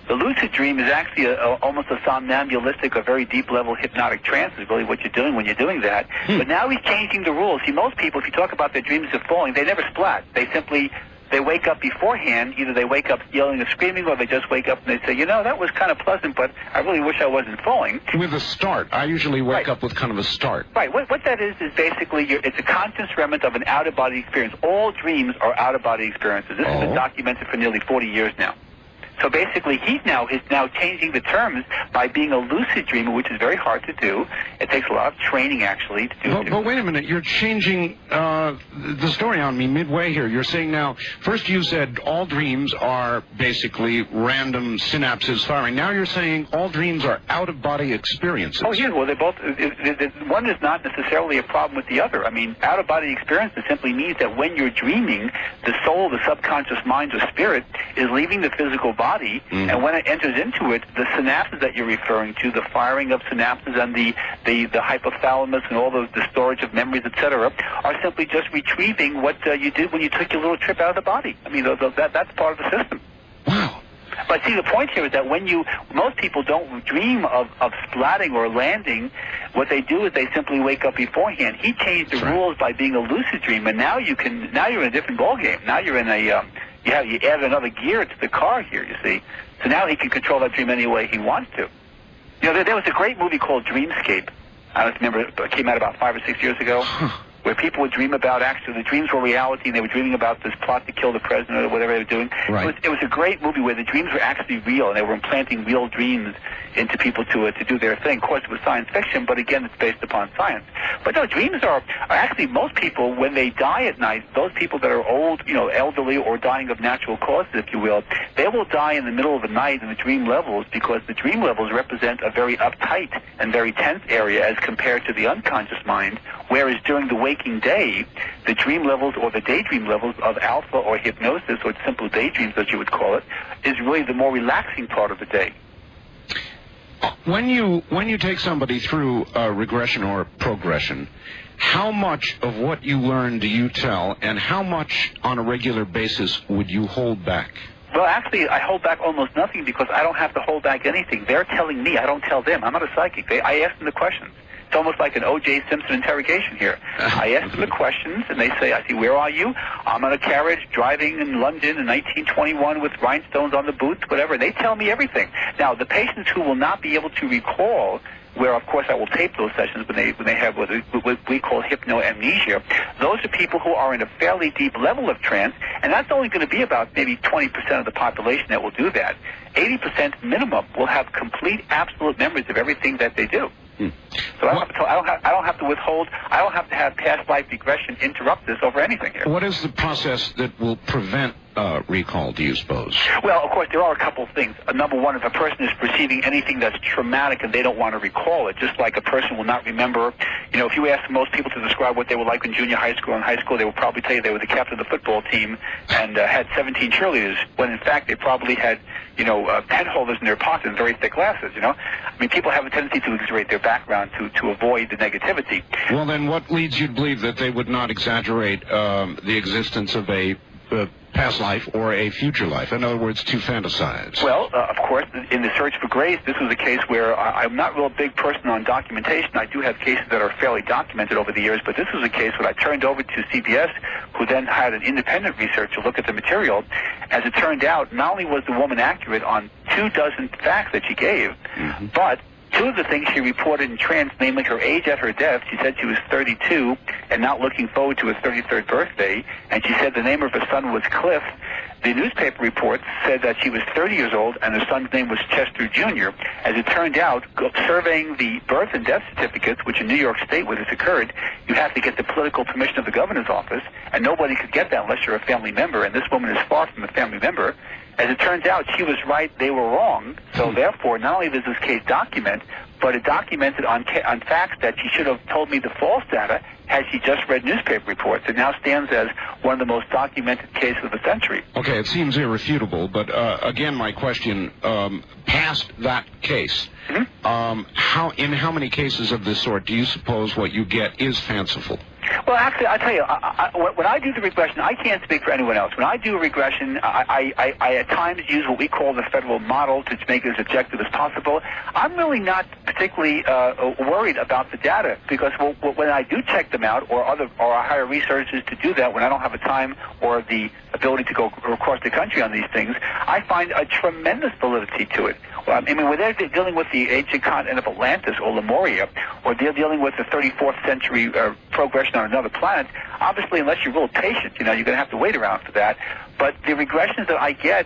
The lucid dream is actually almost a somnambulistic, a very deep-level hypnotic trance is really what you're doing when you're doing that. But now he's changing the rules. See, most people, if you talk about their dreams of falling, they never splat. They wake up beforehand. Either they wake up yelling or screaming, or they just wake up and they say, you know, that was kind of pleasant, but I really wish I wasn't falling. With a start. I usually wake up with kind of a start. Right. What that is basically, it's a conscious remnant of an out-of-body experience. All dreams are out-of-body experiences. This has been documented for nearly 40 years now. So basically, he's now changing the terms by being a lucid dreamer, which is very hard to do. It takes a lot of training, actually, to do. But wait a minute. You're changing the story on me midway here. You're saying now, first you said all dreams are basically random synapses firing. Now you're saying all dreams are out-of-body experiences. Oh, yeah. Well, they both. One is not necessarily a problem with the other. I mean, out-of-body experiences simply means that when you're dreaming, the soul, the subconscious mind or spirit, is leaving the physical body. And when it enters into it, the synapses that you're referring to, the firing of synapses and the hypothalamus and all the storage of memories, etc., are simply just retrieving what you did when you took your little trip out of the body. I mean, that's part of the system. Wow. But see, the point here is that most people don't dream of splatting or landing. What they do is they simply wake up beforehand. He changed the rules by being a lucid dreamer. Now you're in a different ballgame. Now you're in a you add another gear to the car here, you see. So now he can control that dream any way he wants to. You know, there was a great movie called Dreamscape. I don't remember, it came out about 5 or 6 years ago. where people would dream about, actually, the dreams were reality, and they were dreaming about this plot to kill the president or whatever they were doing. Right. It was a great movie where the dreams were actually real, and they were implanting real dreams into people to do their thing. Of course, it was science fiction, but again, it's based upon science. But no, dreams are actually, most people, when they die at night, those people that are old, elderly, or dying of natural causes, if you will, they will die in the middle of the night in the dream levels, because the dream levels represent a very uptight and very tense area as compared to the unconscious mind, whereas during the waking day, the dream levels or the daydream levels of alpha or hypnosis, or simple daydreams as you would call it, is really the more relaxing part of the day. When you take somebody through regression or progression, how much of what you learn do you tell, and how much on a regular basis would you hold back? Well, actually, I hold back almost nothing, because I don't have to hold back anything. They're telling me, I don't tell them. I'm not a psychic. I ask them the questions. It's almost like an O.J. Simpson interrogation here. I ask them the questions, and they say, I see, where are you? I'm on a carriage driving in London in 1921 with rhinestones on the boots, whatever. They tell me everything. Now, the patients who will not be able to recall, where, of course, I will tape those sessions when they have what we call hypnoamnesia, those are people who are in a fairly deep level of trance, and that's only going to be about maybe 20% of the population that will do that. 80% minimum will have complete, absolute memories of everything that they do. So I don't have to withhold. I don't have to have past life regression interrupt this over anything here. What is the process that will prevent recall, do you suppose? Well, of course, there are a couple of things. Number one, if a person is perceiving anything that's traumatic and they don't want to recall it, just like a person will not remember, if you ask most people to describe what they were like in junior high school and high school, they will probably tell you they were the captain of the football team and had 17 cheerleaders, when in fact they probably had, pen holders in their pockets and very thick glasses, I mean, people have a tendency to exaggerate their background to avoid the negativity. Well, then what leads you to believe that they would not exaggerate the existence of a past life or a future life? In other words, to fantasize. Well, of course, in the search for grace, this was a case where I'm not real big person on documentation. I do have cases that are fairly documented over the years, but this was a case that I turned over to CBS, who then had an independent researcher look at the material. As it turned out, not only was the woman accurate on 24 facts that she gave, but two of the things she reported in trance, namely her age at her death. She said she was 32 and not looking forward to her 33rd birthday, and she said the name of her son was Cliff. The newspaper reports said that she was 30 years old and her son's name was Chester Jr. As it turned out, surveying the birth and death certificates, which in New York State where this occurred, you have to get the political permission of the governor's office, and nobody could get that unless you're a family member, and this woman is far from a family member. As it turns out, she was right, they were wrong. So therefore, not only does this case document, but it documented on facts that she should have told me the false data had she just read newspaper reports. It now stands as one of the most documented cases of the century. Okay, it seems irrefutable, but again, my question, past that case, in how many cases of this sort do you suppose what you get is fanciful? Well, actually, I'll tell you, when I do the regression, I can't speak for anyone else. When I do a regression, I at times use what we call the federal model to make it as objective as possible. I'm really not particularly worried about the data, because when I do check them out, or I hire researchers to do that when I don't have the time or the ability to go across the country on these things, I find a tremendous validity to it. I mean, when they're dealing with the ancient continent of Atlantis or Lemuria, or they're dealing with the 34th century progression on another planet, obviously, unless you're real patient, you're going to have to wait around for that. But the regressions that I get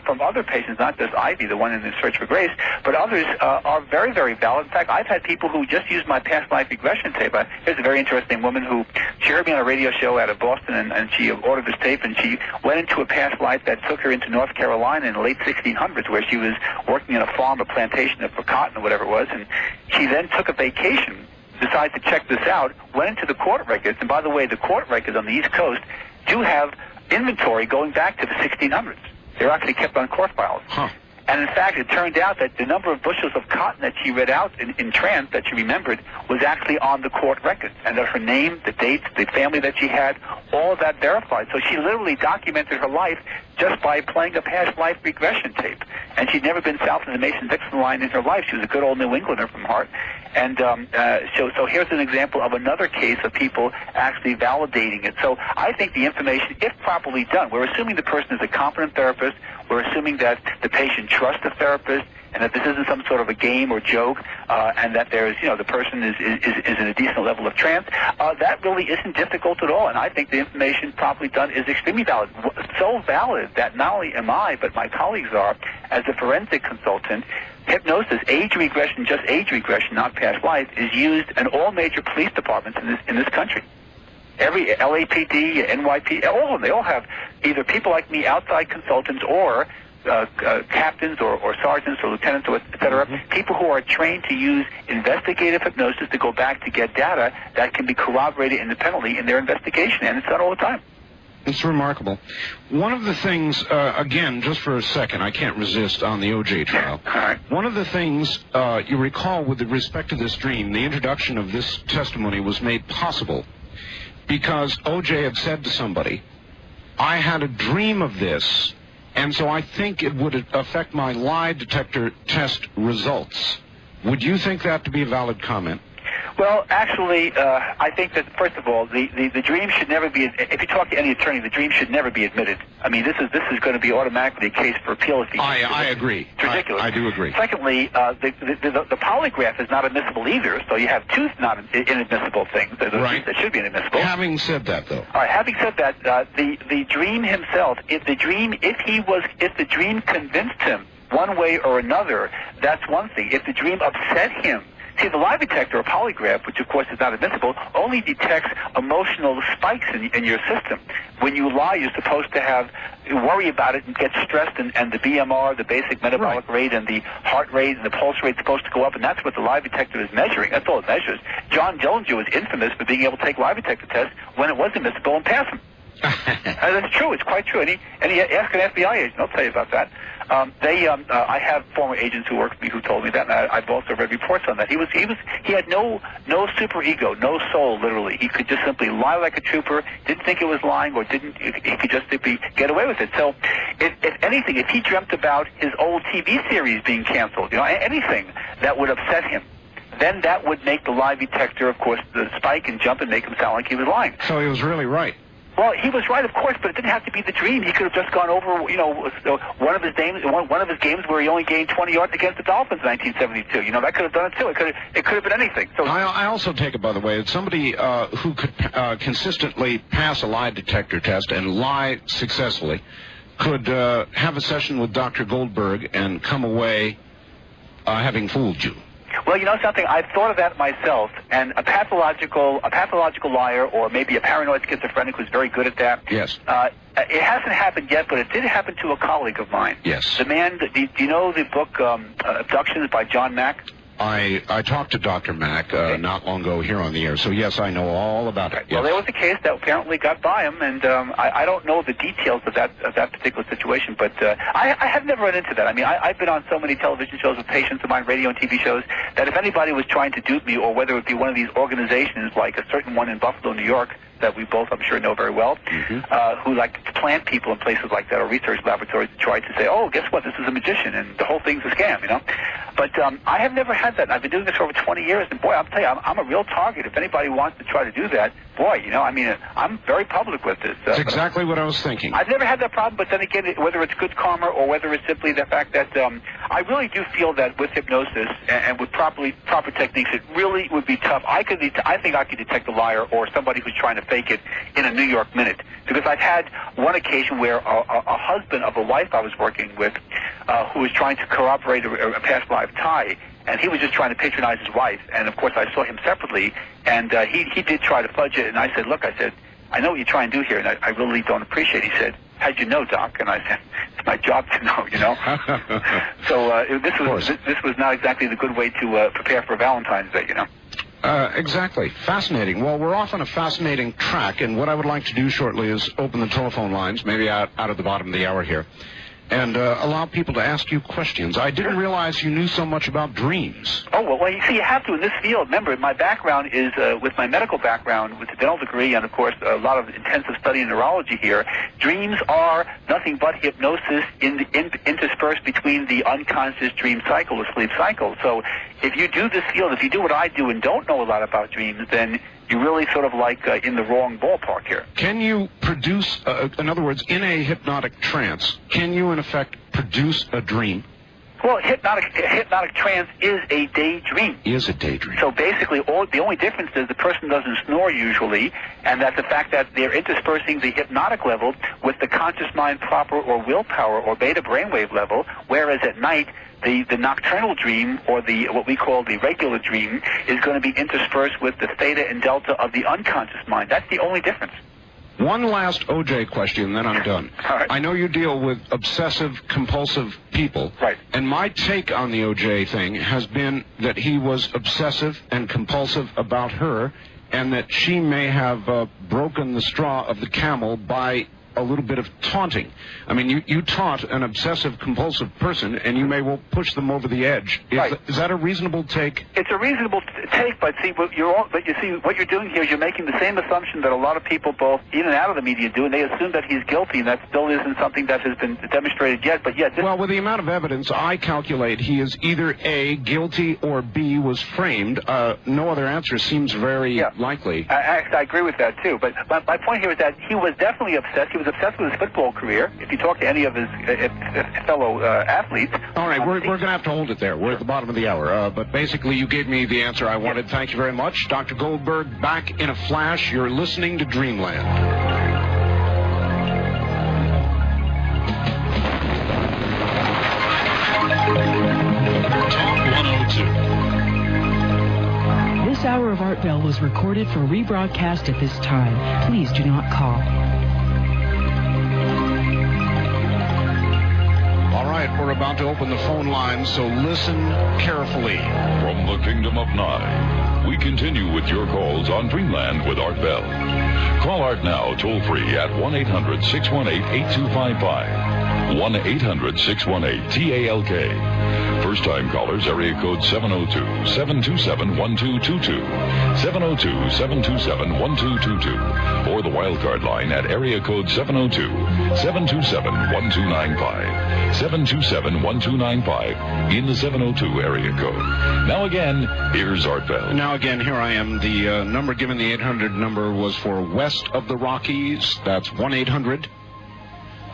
from other patients, not just Ivy, the one in the Search for Grace, but others are very, very valid. In fact, I've had people who just use my past life regression tape. Here's a very interesting woman who, she heard me on a radio show out of Boston, and she ordered this tape, and she went into a past life that took her into North Carolina in the late 1600s, where she was working in a farm, a plantation for cotton or whatever it was, and she then took a vacation, decided to check this out, went into the court records, and by the way, the court records on the East Coast do have inventory going back to the 1600s. They're actually kept on court files. And in fact, it turned out that the number of bushels of cotton that she read out in trance that she remembered was actually on the court records, and that her name, the dates, the family that she had, all of that verified. So she literally documented her life just by playing a past life regression tape. And she'd never been south of the Mason-Dixon line in her life. She was a good old New Englander from heart. And so here's an example of another case of people actually validating it. So I think the information, if properly done, we're assuming the person is a competent therapist, we're assuming that the patient trusts the therapist, and that this isn't some sort of a game or joke, and that there's, the person is in a decent level of trance, that really isn't difficult at all. And I think the information properly done is extremely valid. So valid that not only am I, but my colleagues are, as a forensic consultant, hypnosis, age regression, just age regression, not past life, is used in all major police departments in this country. Every LAPD, NYPD, all of them, they all have either people like me, outside consultants, or captains or sergeants or lieutenants, or et cetera, people who are trained to use investigative hypnosis to go back to get data that can be corroborated independently in their investigation, and it's done all the time. It's remarkable. One of the things, again, just for a second, I can't resist on the O.J. trial. All right. One of the things you recall with respect to this dream, the introduction of this testimony was made possible because O.J. had said to somebody, I had a dream of this, and so I think it would affect my lie detector test results. Would you think that to be a valid comment? Well, actually, I think that, first of all, the dream should never be, if you talk to any attorney, the dream should never be admitted. I mean, this is going to be automatically a case for appeal. I agree. It's ridiculous. I do agree. Secondly, the polygraph is not admissible either, so you have two not inadmissible things that should be inadmissible. Having said that, though. All right, having said that, the dream himself, if the dream convinced him one way or another, that's one thing. If the dream upset him, see, the lie detector or polygraph, which of course is not admissible, only detects emotional spikes in your system. When you lie, you're supposed to worry about it and get stressed, and the BMR, the basic metabolic rate, and the heart rate and the pulse rate is supposed to go up, and that's what the lie detector is measuring. That's all it measures. John Dillinger was infamous for being able to take lie detector tests when it was admissible and pass them. That's true. It's quite true. And ask an FBI agent. I'll tell you about that. I have former agents who worked for me who told me that, and I've also read reports on that. He had no super ego, no soul, literally. He could just simply lie like a trooper, didn't think it was lying, or he could just simply get away with it. So, if anything, if he dreamt about his old TV series being canceled, anything that would upset him, then that would make the lie detector, of course, the spike and jump and make him sound like he was lying. So he was really right. Well, he was right, of course, but it didn't have to be the dream. He could have just gone over, one of his games where he only gained 20 yards against the Dolphins in 1972. That could have done it too. It could have been anything. So I also take it, by the way, that somebody who could consistently pass a lie detector test and lie successfully could have a session with Dr. Goldberg and come away having fooled you. Well, you know something? I've thought of that myself, and a pathological liar, or maybe a paranoid schizophrenic who's very good at that. Yes. It hasn't happened yet, but it did happen to a colleague of mine. Yes. The man. Do you know the book Abductions by John Mack? I talked to Dr. Mack not long ago here on the air, so yes, I know all about it. Yes. Well, there was a case that apparently got by him, and I don't know the details of that particular situation, but I have never run into that. I mean, I've been on so many television shows with patients of mine, radio and TV shows, that if anybody was trying to dupe me, or whether it be one of these organizations like a certain one in Buffalo, New York, that we both, I'm sure, know very well, who like to plant people in places like that, or research laboratories, to try to say, oh, guess what, this is a magician, and the whole thing's a scam, But I have never had that. I've been doing this for over 20 years, and boy, I'll tell you, I'm a real target. If anybody wants to try to do that, boy, I'm very public with this. That's exactly what I was thinking. I've never had that problem, but then again, whether it's good karma or whether it's simply the fact that I really do feel that with hypnosis and with proper techniques, it really would be tough. I think I could detect a liar or somebody who's trying to fake it in a New York minute, because I've had one occasion where a husband of a wife I was working with who was trying to corroborate a past life tie, and he was just trying to patronize his wife, and of course I saw him separately, and he did try to fudge it, and I said, look, I know what you're trying to do here, and I really don't appreciate it. He said, how'd you know, Doc? And I said, it's my job to know, So this was not exactly the good way to prepare for Valentine's Day, Exactly. Fascinating. Well, we're off on a fascinating track, and what I would like to do shortly is open the telephone lines, maybe out of the bottom of the hour here, and allow people to ask you questions. I didn't realize you knew so much about dreams. Oh, well, you see, you have to in this field. Remember, my background is, with my medical background, with a dental degree, and, of course, a lot of intensive study in neurology here, dreams are nothing but hypnosis interspersed between the unconscious dream cycle, the sleep cycle. So if you do this field, if you do what I do and don't know a lot about dreams, then you're really sort of like in the wrong ballpark here. Can you produce, in other words, in a hypnotic trance, can you in effect produce a dream? Well, hypnotic trance is a daydream. Is a daydream. So basically, the only difference is the person doesn't snore usually, and that's the fact that they're interspersing the hypnotic level with the conscious mind proper or willpower or beta brainwave level, whereas at night, the nocturnal dream, or what we call the regular dream, is going to be interspersed with the theta and delta of the unconscious mind. That's the only difference. One last OJ question, then I'm done. All right. I know you deal with obsessive-compulsive people. Right. And my take on the OJ thing has been that he was obsessive and compulsive about her, and that she may have broken the straw of the camel by a little bit of taunting. I mean, you taunt an obsessive-compulsive person, and you may well push them over the edge. Is that a reasonable take? It's a reasonable take, but what you're doing here is you're making the same assumption that a lot of people, both in and out of the media, do, and they assume that he's guilty, and that still isn't something that has been demonstrated yet. But yet, well, with the amount of evidence, I calculate he is either A, guilty, or B, was framed. No other answer seems very likely. I agree with that too. But my point here is that he was definitely obsessed. He was obsessed with his football career. If you talk to any of his fellow athletes. All right, we're going to have to hold it there. We're at the bottom of the hour. But basically, you gave me the answer I wanted. Thank you very much. Dr. Goldberg, back in a flash. You're listening to Dreamland. Talk 102. This hour of Art Bell was recorded for rebroadcast at this time. Please do not call. All right, we're about to open the phone lines, so listen carefully. From the Kingdom of Nye, we continue with your calls on Dreamland with Art Bell. Call Art now, toll-free at 1-800-618-8255. 1-800-618-TALK. First-time callers, area code 702-727-1222. 702-727-1222. Or the wildcard line at area code 702-727-1295. 727-1295 in the 702 area code. Now again, here's Art Bell. Now again, here I am. The number given, the 800 number, was for west of the Rockies. That's 1-800.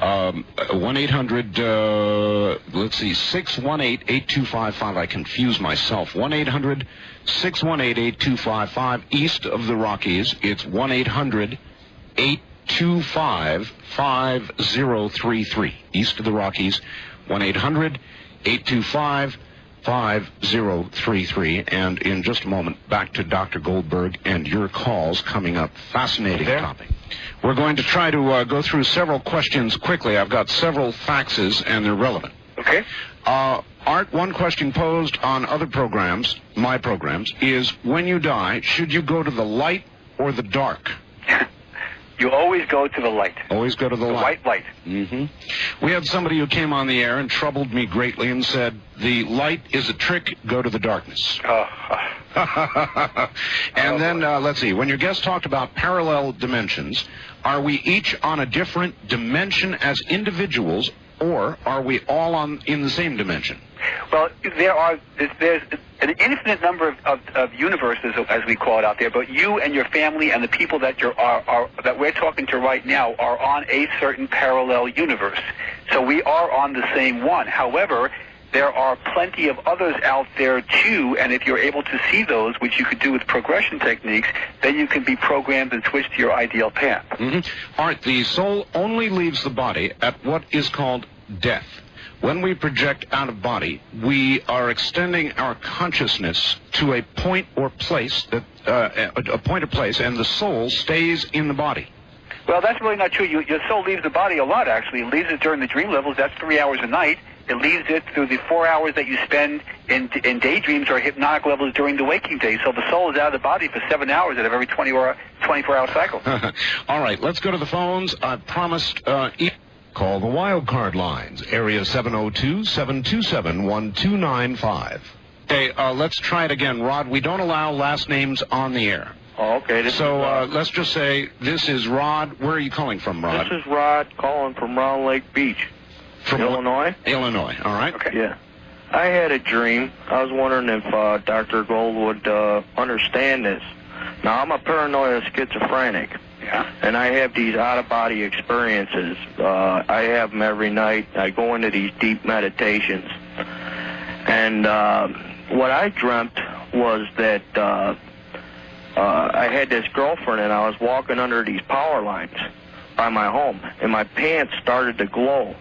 618-8255. I confuse myself. 1-800-618-8255. East of the Rockies, it's 1-800-825-5033. East of the Rockies, 1-800-825-5033. And in just a moment, back to Dr. Goldberg and your calls coming up. Fascinating topic. We're going to try to go through several questions quickly. I've got several faxes, and they're relevant. Okay. Art, one question posed on other programs, my programs, is when you die, should you go to the light or the dark? You always go to the light. Always go to the light. The white light. Mm-hmm. We had somebody who came on the air and troubled me greatly and said, the light is a trick, go to the darkness. And then, let's see, when your guest talked about parallel dimensions, are we each on a different dimension as individuals, or are we all in the same dimension? Well, there's an infinite number of universes, as we call it out there, but you and your family and the people that that we're talking to right now are on a certain parallel universe. So we are on the same one. However, there are plenty of others out there too, and if you're able to see those, which you could do with progression techniques, then you can be programmed and switch to your ideal path. Mm-hmm. Art, the soul only leaves the body at what is called death. When we project out of body, we are extending our consciousness to a point or place, and the soul stays in the body. Well, that's really not true. Your soul leaves the body a lot, actually. It leaves it during the dream levels. That's 3 hours a night. It leaves it through the 4 hours that you spend in daydreams or hypnotic levels during the waking day. So the soul is out of the body for 7 hours out of every 24-hour cycle. All right, let's go to the phones. I promised... Call the wildcard lines, area 702-727-1295. Okay, let's try it again, Rod. We don't allow last names on the air. Oh, okay. So let's just say this is Rod. Where are you calling from, Rod? This is Rod calling from Round Lake Beach. From Illinois? Illinois, all right. Okay. Yeah. I had a dream. I was wondering if Dr. Gold would understand this. Now, I'm a paranoid schizophrenic. Yeah. And I have these out-of-body experiences. I have them every night. I go into these deep meditations. And what I dreamt was that I had this girlfriend, and I was walking under these power lines by my home, and my pants started to glow,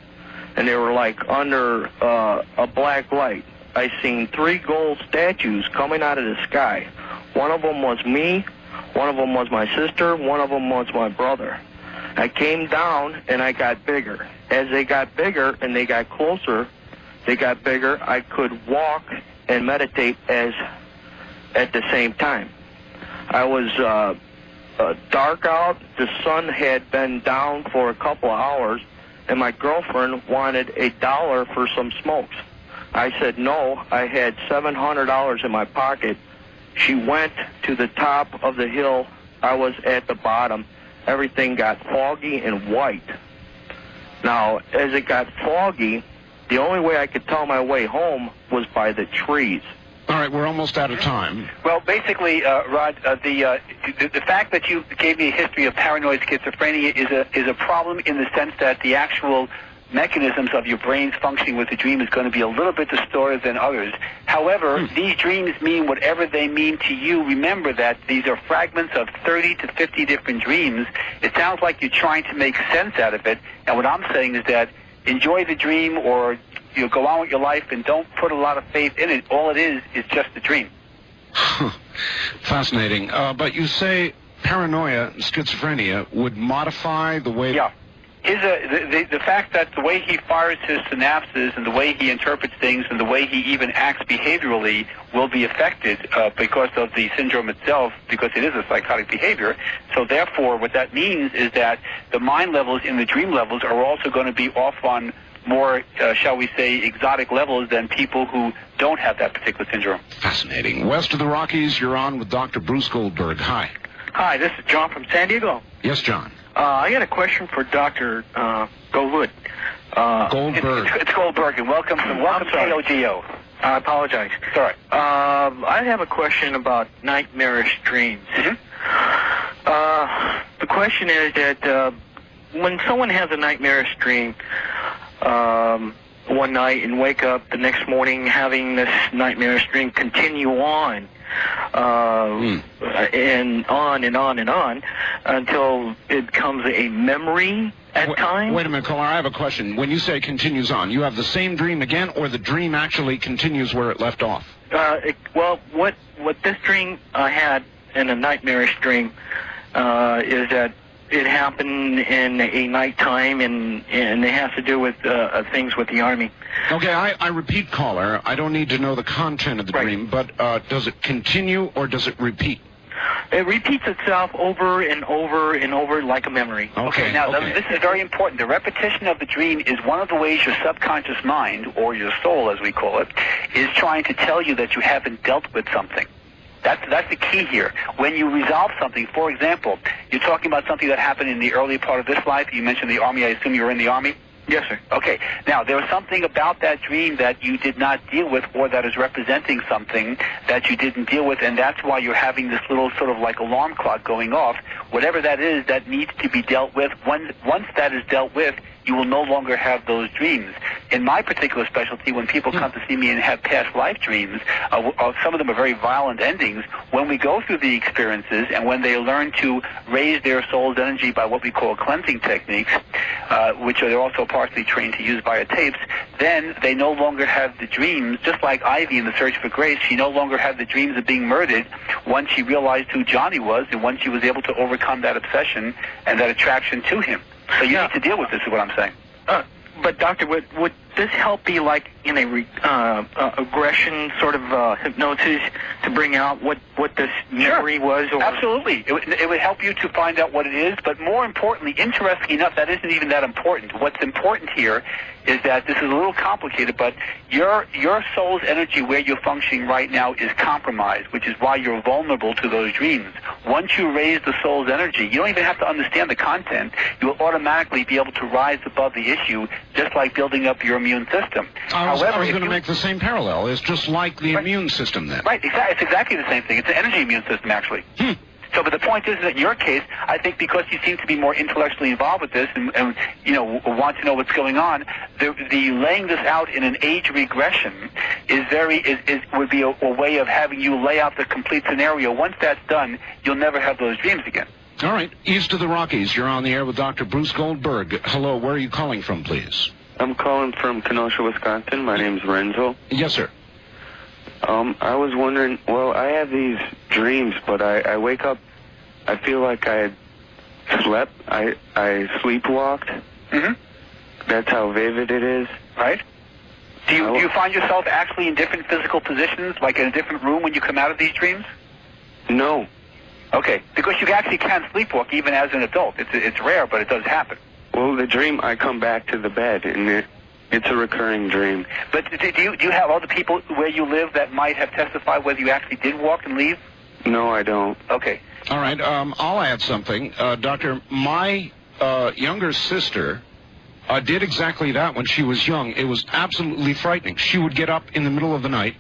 and they were like under a black light. I seen 3 gold statues coming out of the sky. One of them was me, one of them was my sister, one of them was my brother. I came down, and I got bigger. As they got bigger and they got closer, they got bigger, I could walk and meditate at the same time. I was dark out, the sun had been down for a couple of hours, and my girlfriend wanted $1 for some smokes. I said no. I had $700 in my pocket. She went to the top of the hill. I was at the bottom. Everything got foggy and white. Now, as it got foggy, the only way I could tell my way home was by the trees. All right, we're almost out of time. Well, basically, Rod, the fact that you gave me a history of paranoid schizophrenia is a problem in the sense that the actual mechanisms of your brain's functioning with the dream is going to be a little bit distorted than others. However, these dreams mean whatever they mean to you. Remember that these are fragments of 30 to 50 different dreams. It sounds like you're trying to make sense out of it, and what I'm saying is that enjoy the dream, or go on with your life and don't put a lot of faith in it. All it is just a dream. Fascinating. But you say paranoia, schizophrenia, would modify the way... Yeah. The fact that the way he fires his synapses and the way he interprets things and the way he even acts behaviorally will be affected because of the syndrome itself, because it is a psychotic behavior. So therefore, what that means is that the mind levels in the dream levels are also going to be off on more, shall we say, exotic levels than people who don't have that particular syndrome. Fascinating. West of the Rockies, you're on with Dr. Bruce Goldberg. Hi. Hi, this is John from San Diego. Yes, John. I got a question for Dr. Goldwood. Goldberg. It's Goldberg, and welcome to KOGO. I apologize. It's all right. I have a question about nightmarish dreams. The question is that when someone has a nightmarish dream one night and wake up the next morning having this nightmarish dream continue on, and on and on and on until it becomes a memory at times. Wait a minute, caller, I have a question. When you say continues on, you have the same dream again, or the dream actually continues where it left off? Well, what this dream I had in a nightmarish dream is that it happened in a nighttime, and it has to do with things with the Army. Okay, I repeat, caller. I don't need to know the content of the dream, but does it continue or does it repeat? It repeats itself over and over and over like a memory. Okay, now this is very important. The repetition of the dream is one of the ways your subconscious mind, or your soul as we call it, is trying to tell you that you haven't dealt with something. That's the key here. When you resolve something, for example, you're talking about something that happened in the early part of this life. You mentioned the Army. I assume you were in the Army? Yes, sir. Okay. Now, there was something about that dream that you did not deal with, or that is representing something that you didn't deal with, and that's why you're having this little sort of like alarm clock going off. Whatever that is, that needs to be dealt with. Once that is dealt with, you will no longer have those dreams. In my particular specialty, when people come to see me and have past life dreams, some of them are very violent endings. When we go through the experiences and when they learn to raise their soul's energy by what we call cleansing techniques, which they're also partially trained to use via tapes, then they no longer have the dreams. Just like Ivy in The Search for Grace, she no longer had the dreams of being murdered once she realized who Johnny was and once she was able to overcome that obsession and that attraction to him. So you need to deal with this, is what I'm saying. But Doctor, would this help be like in a aggression sort of hypnosis to bring out what this memory was? Or? Absolutely. It would help you to find out what it is, but more importantly, interestingly enough, that isn't even that important. What's important here is that this is a little complicated, but your soul's energy where you're functioning right now is compromised, which is why you're vulnerable to those dreams. Once you raise the soul's energy, you don't even have to understand the content. You will automatically be able to rise above the issue, just like building up your immune system. I was going to make the same parallel. It's just like the immune system then. Right, it's exactly the same thing. It's an energy immune system, actually. So, but the point is that in your case, I think because you seem to be more intellectually involved with this and you know, want to know what's going on, the laying this out in an age regression would be a way of having you lay out the complete scenario. Once that's done, you'll never have those dreams again. All right. East of the Rockies, you're on the air with Dr. Bruce Goldberg. Hello, where are you calling from, please? I'm calling from Kenosha, Wisconsin. My name's Renzo. Yes, sir. I was wondering, well, I have these dreams, but I wake up, I feel like I slept, I sleepwalked. Mm-hmm. That's how vivid it is. Right. Do you find yourself actually in different physical positions, like in a different room when you come out of these dreams? No. Okay, because you actually can sleepwalk even as an adult. It's rare, but it does happen. Well, the dream, I come back to the bed, and it's a recurring dream. But do you have other people where you live that might have testified whether you actually did walk and leave? No, I don't. Okay. All right, I'll add something. Doctor, my younger sister did exactly that when she was young. It was absolutely frightening. She would get up in the middle of the night,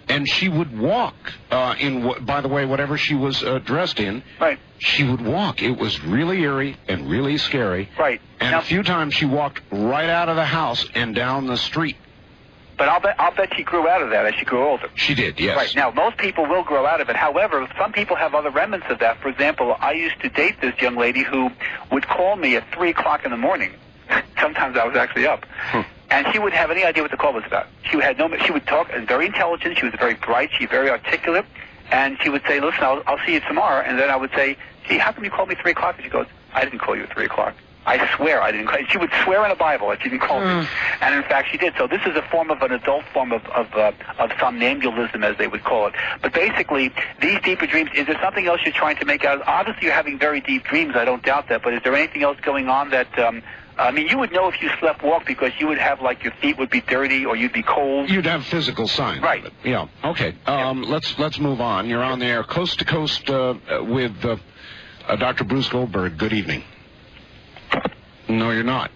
and she would walk by the way, whatever she was dressed in. Right. She would walk. It was really eerie and really scary. Right. And now, a few times she walked right out of the house and down the street. But I'll bet she grew out of that as she grew older. She did, yes. Right. Now, most people will grow out of it. However, some people have other remnants of that. For example, I used to date this young lady who would call me at 3 o'clock in the morning. Sometimes I was actually up. And she wouldn't have any idea what the call was about. She would talk, and very intelligent. She was very bright. She was very articulate. And she would say, listen, I'll see you tomorrow. And then I would say, gee, how come you called me 3 o'clock? And she goes, I didn't call you at 3 o'clock. I swear I didn't call you. She would swear in the Bible that she didn't call me. And in fact, she did. So this is a form of an adult form of somnambulism, as they would call it. But basically, these deeper dreams, is there something else you're trying to make out? Obviously, you're having very deep dreams. I don't doubt that. But is there anything else going on that... I mean, you would know if you slept walk because you would have, like, your feet would be dirty or you'd be cold. You'd have physical signs. Right. Yeah. Okay. Let's move on. You're on the air coast to coast with Dr. Bruce Goldberg. Good evening. No, you're not.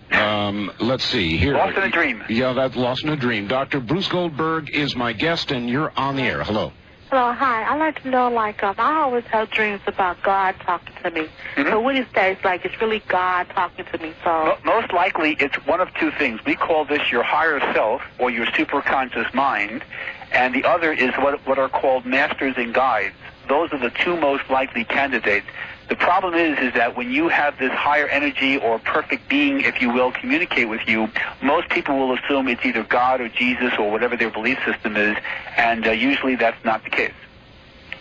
Let's see. Here. Lost in a dream. Yeah, that's Lost in a Dream. Dr. Bruce Goldberg is my guest, and you're on the air. Hello. Hello, hi. I'd like to know, like, I always have dreams about God talking to me. So what is that? It's like it's really God talking to me. So most likely, it's one of two things. We call this your higher self or your superconscious mind, and the other is what are called masters and guides. Those are the two most likely candidates. The problem is that when you have this higher energy or perfect being, if you will, communicate with you, most people will assume it's either God or Jesus or whatever their belief system is, and usually that's not the case.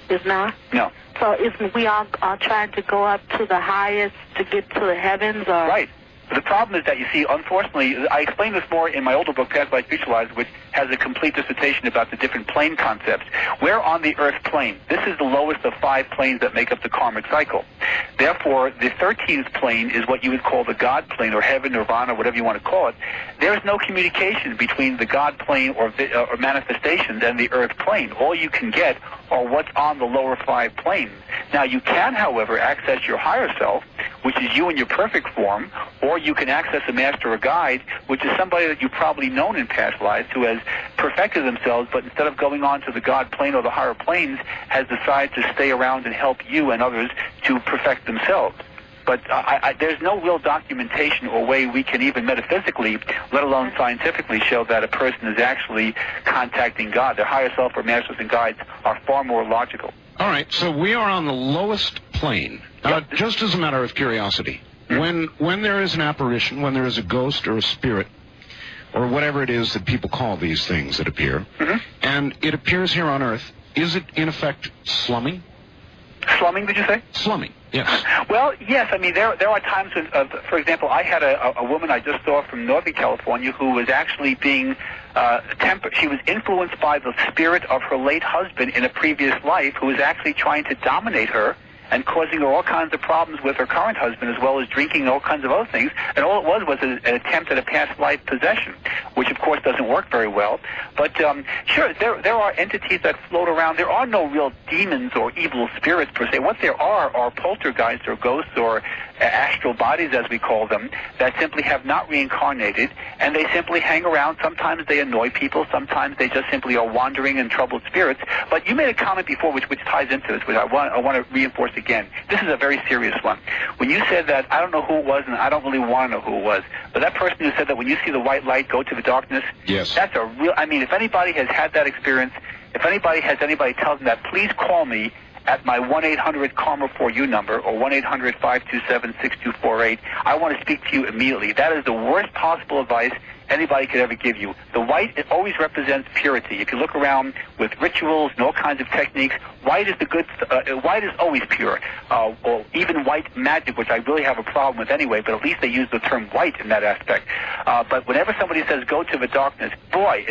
It's not? No. So isn't we all are trying to go up to the highest to get to the heavens? Or? Right. The problem is that, you see, unfortunately, I explain this more in my older book, Past Life Visualized, which has a complete dissertation about the different plane concepts. We're on the Earth plane. This is the lowest of 5 planes that make up the karmic cycle. Therefore, the 13th plane is what you would call the God plane or heaven, nirvana, whatever you want to call it. There's no communication between the God plane or manifestations and the Earth plane. All you can get are what's on the lower 5 planes. Now, you can, however, access your higher self, which is you in your perfect form, or you can access a master or guide, which is somebody that you've probably known in past lives who has perfected themselves, but instead of going on to the God plane or the higher planes, has decided to stay around and help you and others to perfect themselves. But there's no real documentation or way we can even metaphysically, let alone scientifically, show that a person is actually contacting God. Their higher self or masters and guides are far more logical. All right, so we are on the lowest plane. Just as a matter of curiosity, when there is an apparition, when there is a ghost or a spirit, or whatever it is that people call these things that appear, and it appears here on Earth, is it in effect slumming? Slumming, did you say? Slumming, yes. Well, yes. I mean, there are times when, for example, I had a woman I just saw from Northern California who was actually being she was influenced by the spirit of her late husband in a previous life, who was actually trying to dominate her and causing her all kinds of problems with her current husband, as well as drinking and all kinds of other things. And all it was an attempt at a past life possession. which of course doesn't work very well. But sure, there are entities that float around. There are no real demons or evil spirits per se. What there are poltergeists or ghosts or astral bodies, as we call them, that simply have not reincarnated, and they simply hang around. Sometimes they annoy people. Sometimes they just simply are wandering and troubled spirits. But you made a comment before which ties into this, which I want to reinforce again. This is a very serious one. When you said that, I don't know who it was, and I don't really want to know who it was, but that person who said that when you see the white light, go to the darkness, yes, that's a real, I mean, if anybody has had that experience, if anybody tells them that, please call me at my 1-800-KARMA-4U number, or 1-800-527-6248. I want to speak to you immediately. That is the worst possible advice anybody could ever give you. The white, it always represents purity. If you look around with rituals and all kinds of techniques, white is white is always pure. Or even white magic, which I really have a problem with anyway, but at least they use the term white in that aspect. But whenever somebody says go to the darkness, boy,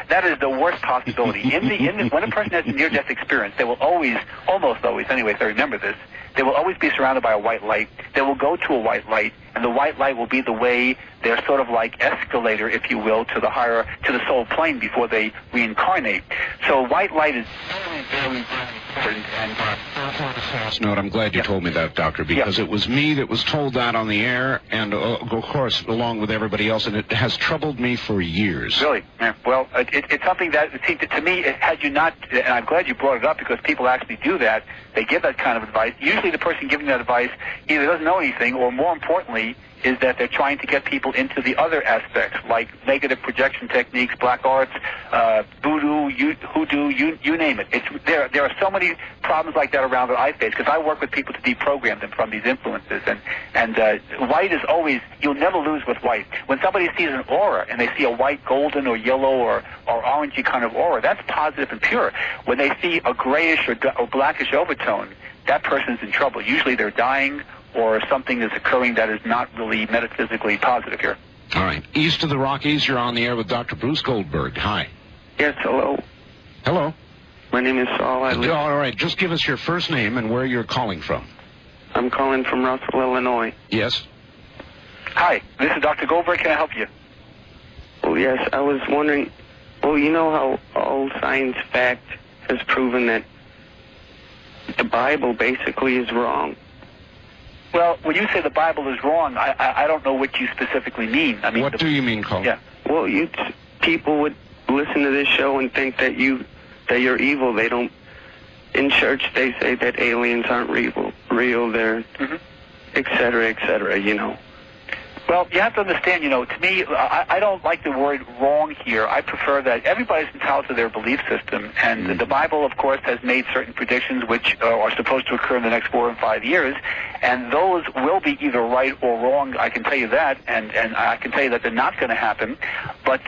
that is the worst possibility. When a person has a near-death experience, they will always, almost always anyway, if I remember this, they will always be surrounded by a white light. They will go to a white light, and the white light will be the way, they're sort of like escalator, if you will, to the soul plane before they reincarnate. So white light is very, very important. Note, I'm glad you told me that, Doctor, because it was me that was told that on the air, and of course, along with everybody else, and it has troubled me for years. Really? Yeah. Well, it's something that, to me, had you not, and I'm glad you brought it up, because people actually do that. They give that kind of advice. Usually the person giving that advice either doesn't know anything, or more importantly, is that they're trying to get people into the other aspects, like negative projection techniques, black arts, voodoo, hoodoo, you name it. There are so many problems like that around that I face, because I work with people to deprogram them from these influences. And white is always, you'll never lose with white. When somebody sees an aura, and they see a white, golden, or yellow, or orangey kind of aura, that's positive and pure. When they see a grayish or blackish overtone, that person's in trouble. Usually they're dying, or something is occurring that is not really metaphysically positive here. All right. East of the Rockies, you're on the air with Dr. Bruce Goldberg. Hi. Yes, hello. Hello. My name is Saul. All right. Just give us your first name and where you're calling from. I'm calling from Russell, Illinois. Yes. Hi. This is Dr. Goldberg. Can I help you? Well, yes. I was wondering, well, you know how all science fact has proven that the Bible basically is wrong. Well, when you say the Bible is wrong, I don't know what you specifically mean. I mean, what do you mean, Cole? Yeah. Well, people would listen to this show and think that you're evil. They don't. In church, they say that aliens aren't real. They're, et cetera, you know. Well, you have to understand, to me, I don't like the word wrong here. I prefer that everybody's entitled to their belief system, and the Bible, of course, has made certain predictions which are supposed to occur in the next 4 and 5 years, and those will be either right or wrong. I can tell you that, and I can tell you that they're not going to happen. But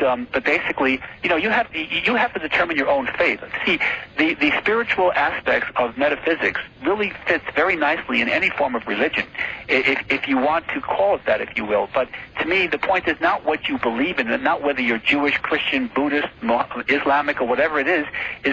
basically, you have to determine your own faith. See, the spiritual aspects of metaphysics really fits very nicely in any form of religion, if you want to call it that, if you will. But to me, the point is not what you believe in, and not whether you're Jewish, Christian, Buddhist, Islamic, or whatever it is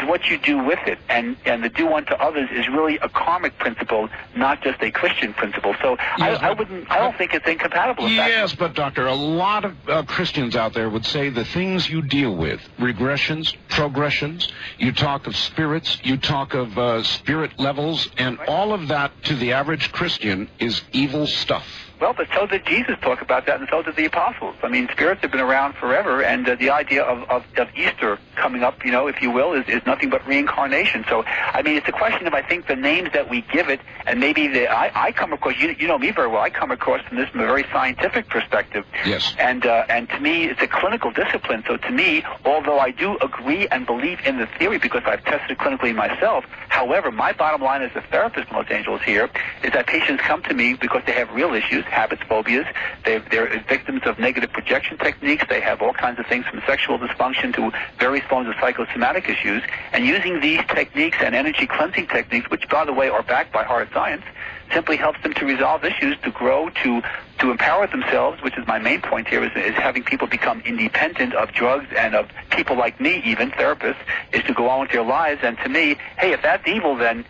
what you do with it. And the do unto others is really a karmic principle, not just a Christian principle. So yes, I don't think it's incompatible with that. Yes, but Doctor, a lot of Christians out there would say the things you deal with, regressions, progressions, you talk of spirits, you talk of spirit levels, and all of that to the average Christian is evil stuff. Well, but so did Jesus talk about that, and so did the apostles. I mean, spirits have been around forever, and the idea of Easter coming up, if you will, is nothing but reincarnation. So, I mean, it's a question of, I think, the names that we give it, and maybe I come across, you know me very well, I come across from this from a very scientific perspective. Yes. And to me, it's a clinical discipline. So to me, although I do agree and believe in the theory because I've tested clinically myself, however, my bottom line as a therapist in Los Angeles here is that patients come to me because they have real issues, habits, phobias. They're victims of negative projection techniques. They have all kinds of things from sexual dysfunction to various forms of psychosomatic issues. And using these techniques and energy cleansing techniques, which, by the way, are backed by hard science, simply helps them to resolve issues, to grow, to empower themselves, which is my main point here, is having people become independent of drugs and of people like me, even therapists, is to go on with their lives. And to me, hey, if that's evil, then,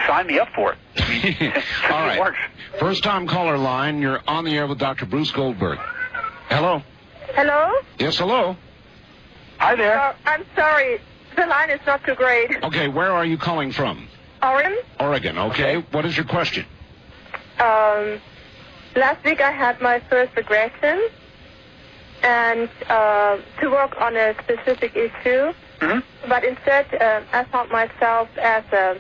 sign me up for it. I mean, all right. It works. First time caller line, you're on the air with Dr. Bruce Goldberg. Hello. Hello? Yes, hello. Hi there. I'm sorry. The line is not too great. Okay, where are you calling from? Oregon? Oregon, okay. What is your question? Last week I had my first regression, and to work on a specific issue. Mm-hmm. But instead, I found myself as a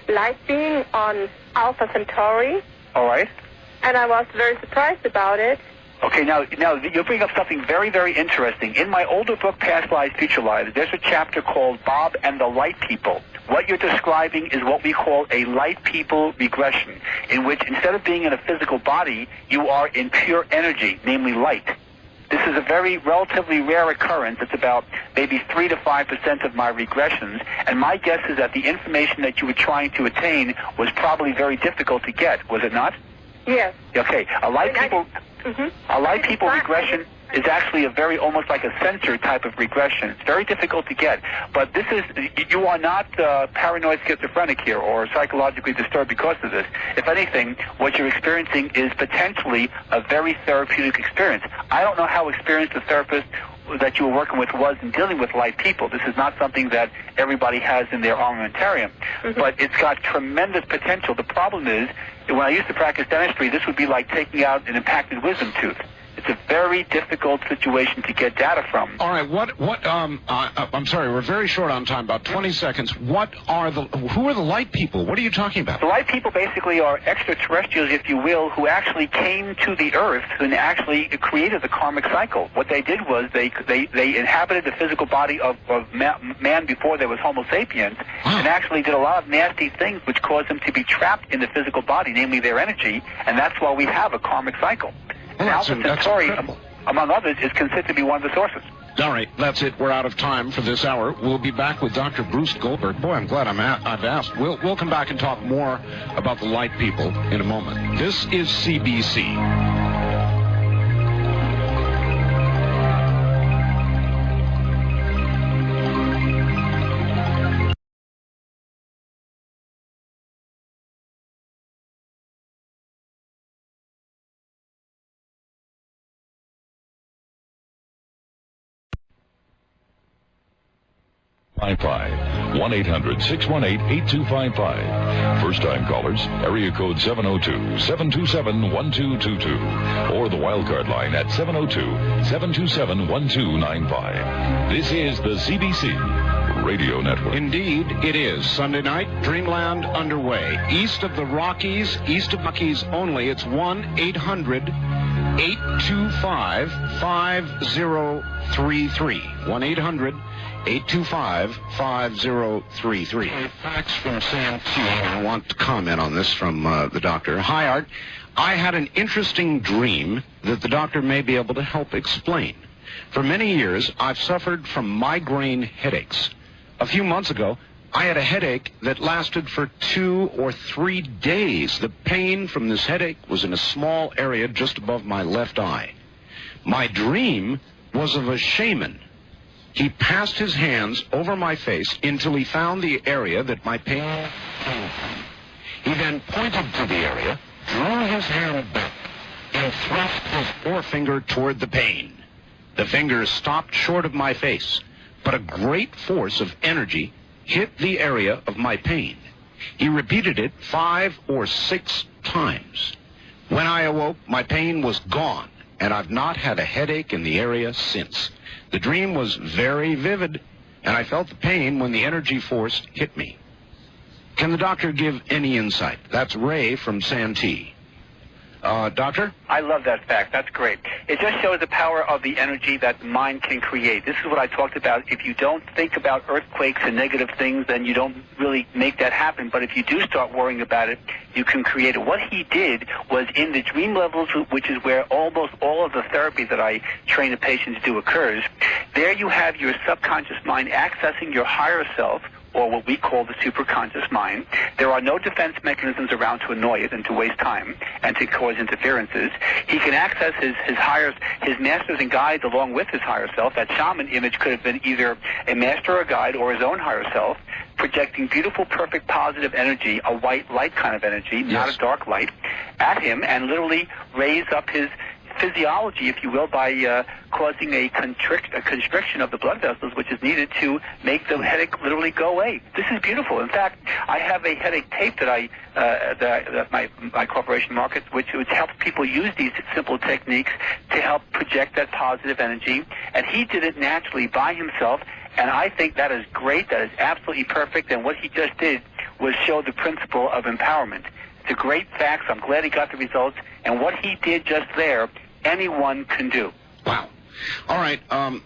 light being on Alpha Centauri. All right. And I was very surprised about it. Okay, now you bring up something very, very interesting. In my older book, Past Lives, Future Lives, there's a chapter called Bob and the Light People. What you're describing is what we call a light people regression, in which instead of being in a physical body, you are in pure energy, namely light. This is a very relatively rare occurrence. It's about maybe 3 to 5% of my regressions, and my guess is that the information that you were trying to attain was probably very difficult to get, was it not? Yes. Okay, a light people regression is actually a very, almost like a sensor type of regression. It's very difficult to get, but this is, you are not paranoid schizophrenic here or psychologically disturbed because of this. If anything, what you're experiencing is potentially a very therapeutic experience. I don't know how experienced the therapist that you were working with was in dealing with light people. This is not something that everybody has in their armamentarium, but it's got tremendous potential. The problem is, when I used to practice dentistry, this would be like taking out an impacted wisdom tooth. It's a very difficult situation to get data from. All right, I'm sorry, we're very short on time, about 20 seconds. Who are the light people? What are you talking about? The light people basically are extraterrestrials, if you will, who actually came to the Earth and actually created the karmic cycle. What they did was they inhabited the physical body of man before there was Homo sapiens, and actually did a lot of nasty things which caused them to be trapped in the physical body, namely their energy, and that's why we have a karmic cycle. Well, Alpha Centauri, among others, is considered to be one of the sources. All right, that's it. We're out of time for this hour. We'll be back with Dr. Bruce Goldberg. Boy, I'm glad I've asked. We'll come back and talk more about the light people in a moment. This is CBC. Wi-Fi, 1-800-618-8255. First-time callers, area code 702-727-1222. Or the wildcard line at 702-727-1295. This is the CBC Radio Network. Indeed, it is. Sunday night, Dreamland underway. East of the Rockies only, it's 1-800-825-5033. 1-800-825-5033. A fax from Santee. I want to comment on this from the doctor. Hi, Art. I had an interesting dream that the doctor may be able to help explain. For many years, I've suffered from migraine headaches. A few months ago, I had a headache that lasted for 2 or 3 days. The pain from this headache was in a small area just above my left eye. My dream was of a shaman. He passed his hands over my face until he found the area that my pain came from. He then pointed to the area, drew his hand back, and thrust his forefinger toward the pain. The finger stopped short of my face, but a great force of energy hit the area of my pain. He repeated it 5 or 6 times. When I awoke, my pain was gone, and I've not had a headache in the area since. The dream was very vivid, and I felt the pain when the energy force hit me. Can the doctor give any insight? That's Ray from Santee. Doctor? I love that fact. That's great. It just shows the power of the energy that the mind can create. This is what I talked about. If you don't think about earthquakes and negative things, then you don't really make that happen. But if you do start worrying about it, you can create it. What he did was in the dream levels, which is where almost all of the therapy that I train the patients do occurs, there you have your subconscious mind accessing your higher self, or what we call the superconscious mind. There are no defense mechanisms around to annoy it and to waste time and to cause interferences. He can access his masters and guides along with his higher self. That shaman image could have been either a master or a guide or his own higher self, projecting beautiful, perfect, positive energy, a white light kind of energy, not a dark light, at him, and literally raise up his physiology, if you will, by causing a constriction of the blood vessels, which is needed to make the headache literally go away. This is beautiful. In fact, I have a headache tape that that my corporation markets, which helps people use these simple techniques to help project that positive energy. And he did it naturally by himself, and I think that is great. That is absolutely perfect. And what he just did was show the principle of empowerment. It's a great fact. So I'm glad he got the results. And what he did just there, anyone can do. Wow. All right.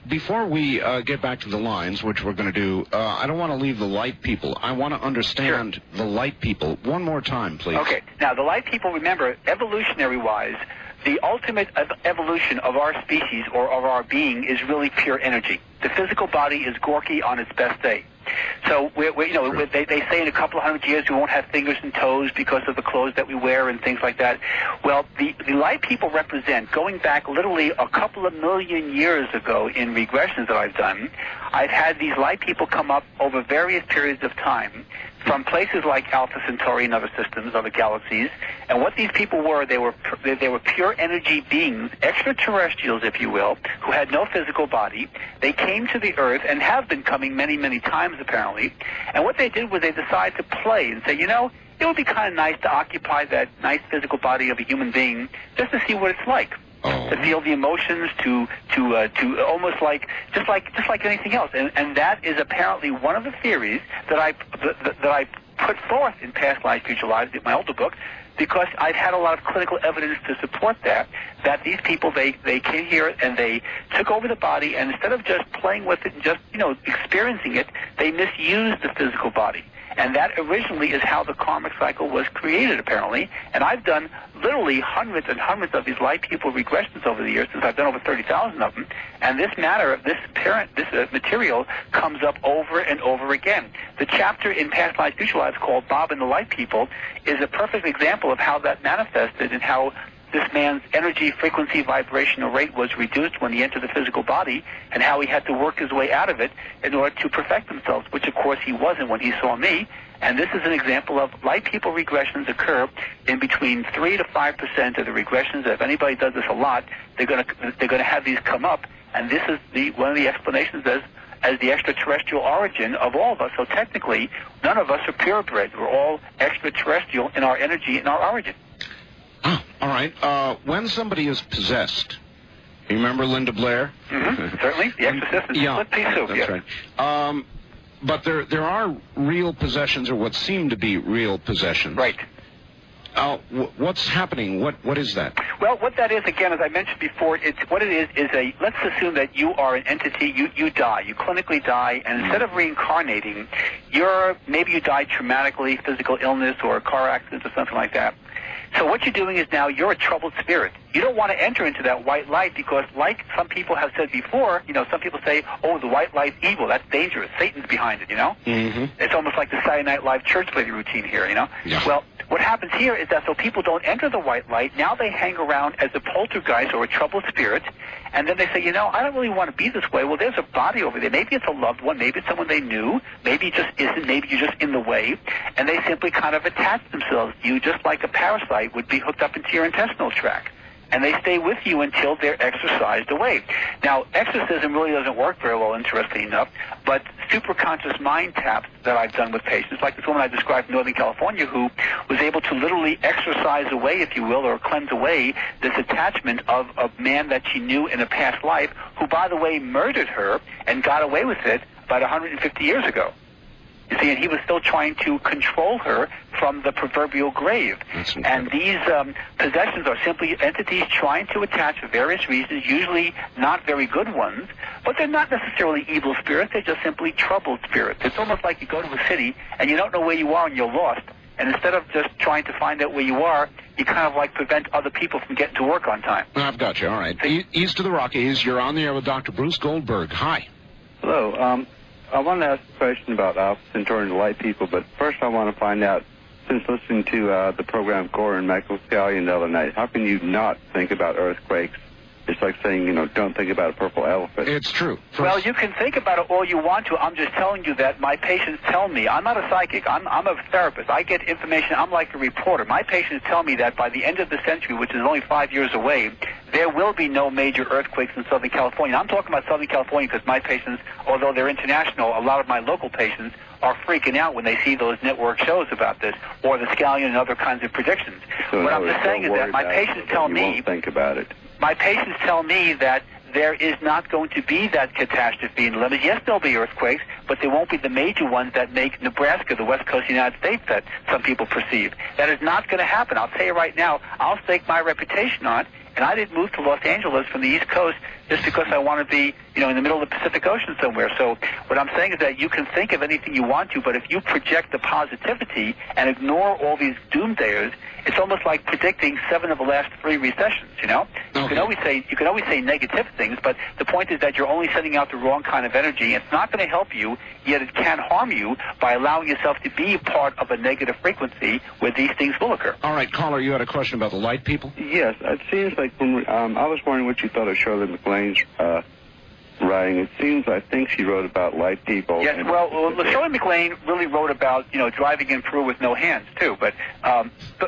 Before we get back to the lines, which we're going to do, I don't want to leave the light people. I want to understand the light people one more time, please. Okay. Now, the light people, remember, evolutionary-wise, the ultimate evolution of our species or of our being is really pure energy. The physical body is Gorky on its best day. So, they say in a couple of 100 years we won't have fingers and toes because of the clothes that we wear and things like that. Well, the light people represent, going back literally a couple of million years ago in regressions that I've done, I've had these light people come up over various periods of time from places like Alpha Centauri and other systems, other galaxies. And what these people were, they were pure energy beings, extraterrestrials, if you will, who had no physical body. They came to the Earth and have been coming many, many times, apparently. And what they did was they decided to play and say, it would be kind of nice to occupy that nice physical body of a human being just to see what it's like. To feel the emotions, to almost like just like anything else, and that is apparently one of the theories that I put forth in Past Lives, Future Lives, in my older book, because I've had a lot of clinical evidence to support that these people they came here and they took over the body, and instead of just playing with it and just experiencing it, they misused the physical body. And that originally is how the karmic cycle was created, apparently. And I've done literally hundreds and hundreds of these light people regressions over the years, since I've done over 30,000 of them. And this material comes up over and over again. The chapter in Past Lives, Future Lives called Bob and the Light People is a perfect example of how that manifested and how this man's energy, frequency, vibrational rate was reduced when he entered the physical body, and how he had to work his way out of it in order to perfect himself, which of course he wasn't when he saw me. And this is an example of light people regressions occur in between 3 to 5% of the regressions. If anybody does this a lot, they're going to have these come up, and this is one of the explanations as the extraterrestrial origin of all of us. So technically, none of us are purebred. We're all extraterrestrial in our energy and our origin. Oh, all right. When somebody is possessed, you remember Linda Blair? Mm-hmm. Certainly, The Exorcist. Yeah, that's right. But there are real possessions, or what seem to be real possessions. Right. What's happening? What is that? Well, what that is, again, as I mentioned before, let's assume that you are an entity, you die, you clinically die, and instead of reincarnating, maybe you die traumatically, physical illness or a car accident or something like that. So what you're doing is now you're a troubled spirit. You don't want to enter into that white light because, like some people have said before, some people say, the white light's evil, that's dangerous, Satan's behind it, Mm-hmm. It's almost like the Saturday Night Live church lady routine here, Yeah. Well, what happens here is that so people don't enter the white light, now they hang around as a poltergeist or a troubled spirit, and then they say, I don't really want to be this way. Well, there's a body over there. Maybe it's a loved one. Maybe it's someone they knew. Maybe it just isn't. Maybe you're just in the way. And they simply kind of attach themselves to you just like a parasite would be hooked up into your intestinal tract. And they stay with you until they're exorcised away. Now, exorcism really doesn't work very well, interestingly enough, but superconscious mind taps that I've done with patients, like this woman I described in Northern California who was able to literally exorcise away, if you will, or cleanse away this attachment of a man that she knew in a past life, who, by the way, murdered her and got away with it about 150 years ago. You see, and he was still trying to control her from the proverbial grave. And these possessions are simply entities trying to attach for various reasons, usually not very good ones, but they're not necessarily evil spirits, they're just simply troubled spirits. It's almost like you go to a city and you don't know where you are and you're lost. And instead of just trying to find out where you are, you kind of like prevent other people from getting to work on time. I've got you. All right. East of the Rockies, you're on the air with Dr. Bruce Goldberg. Hi. Hello. I want to ask a question about Alpha Centauri and the light people, but first I want to find out, since listening to the program Gore and Michael Scallion the other night, how can you not think about earthquakes? It's like saying, don't think about a purple elephant. It's true. Well, you can think about it all you want to. I'm just telling you that my patients tell me. I'm not a psychic. I'm a therapist. I get information. I'm like a reporter. My patients tell me that by the end of the century, which is only 5 years away, there will be no major earthquakes in Southern California. I'm talking about Southern California because my patients, although they're international, a lot of my local patients are freaking out when they see those network shows about this, or the scallion and other kinds of predictions. So what I'm just saying is that my patients tell me, won't think about it. My patients tell me that there is not going to be that catastrophe in the limit. Yes, there'll be earthquakes, but there won't be the major ones that make Nebraska the west coast of the United States that some people perceive. That is not going to happen. I'll tell you right now, I'll stake my reputation on it. And I didn't move to Los Angeles from the East Coast just because I want to be, in the middle of the Pacific Ocean somewhere. So what I'm saying is that you can think of anything you want to, but if you project the positivity and ignore all these doomsayers, it's almost like predicting 7 of the last 3 recessions, Okay. You can always say negative things, but the point is that you're only sending out the wrong kind of energy. It's not going to help you, yet it can harm you by allowing yourself to be part of a negative frequency where these things will occur. All right, caller, you had a question about the light people? Yes, it seems like when I was wondering what you thought of Shirley MacLaine's writing. It seems, I think she wrote about light people. Yes, well, Shirley MacLaine really wrote about, driving in Peru with no hands, too. But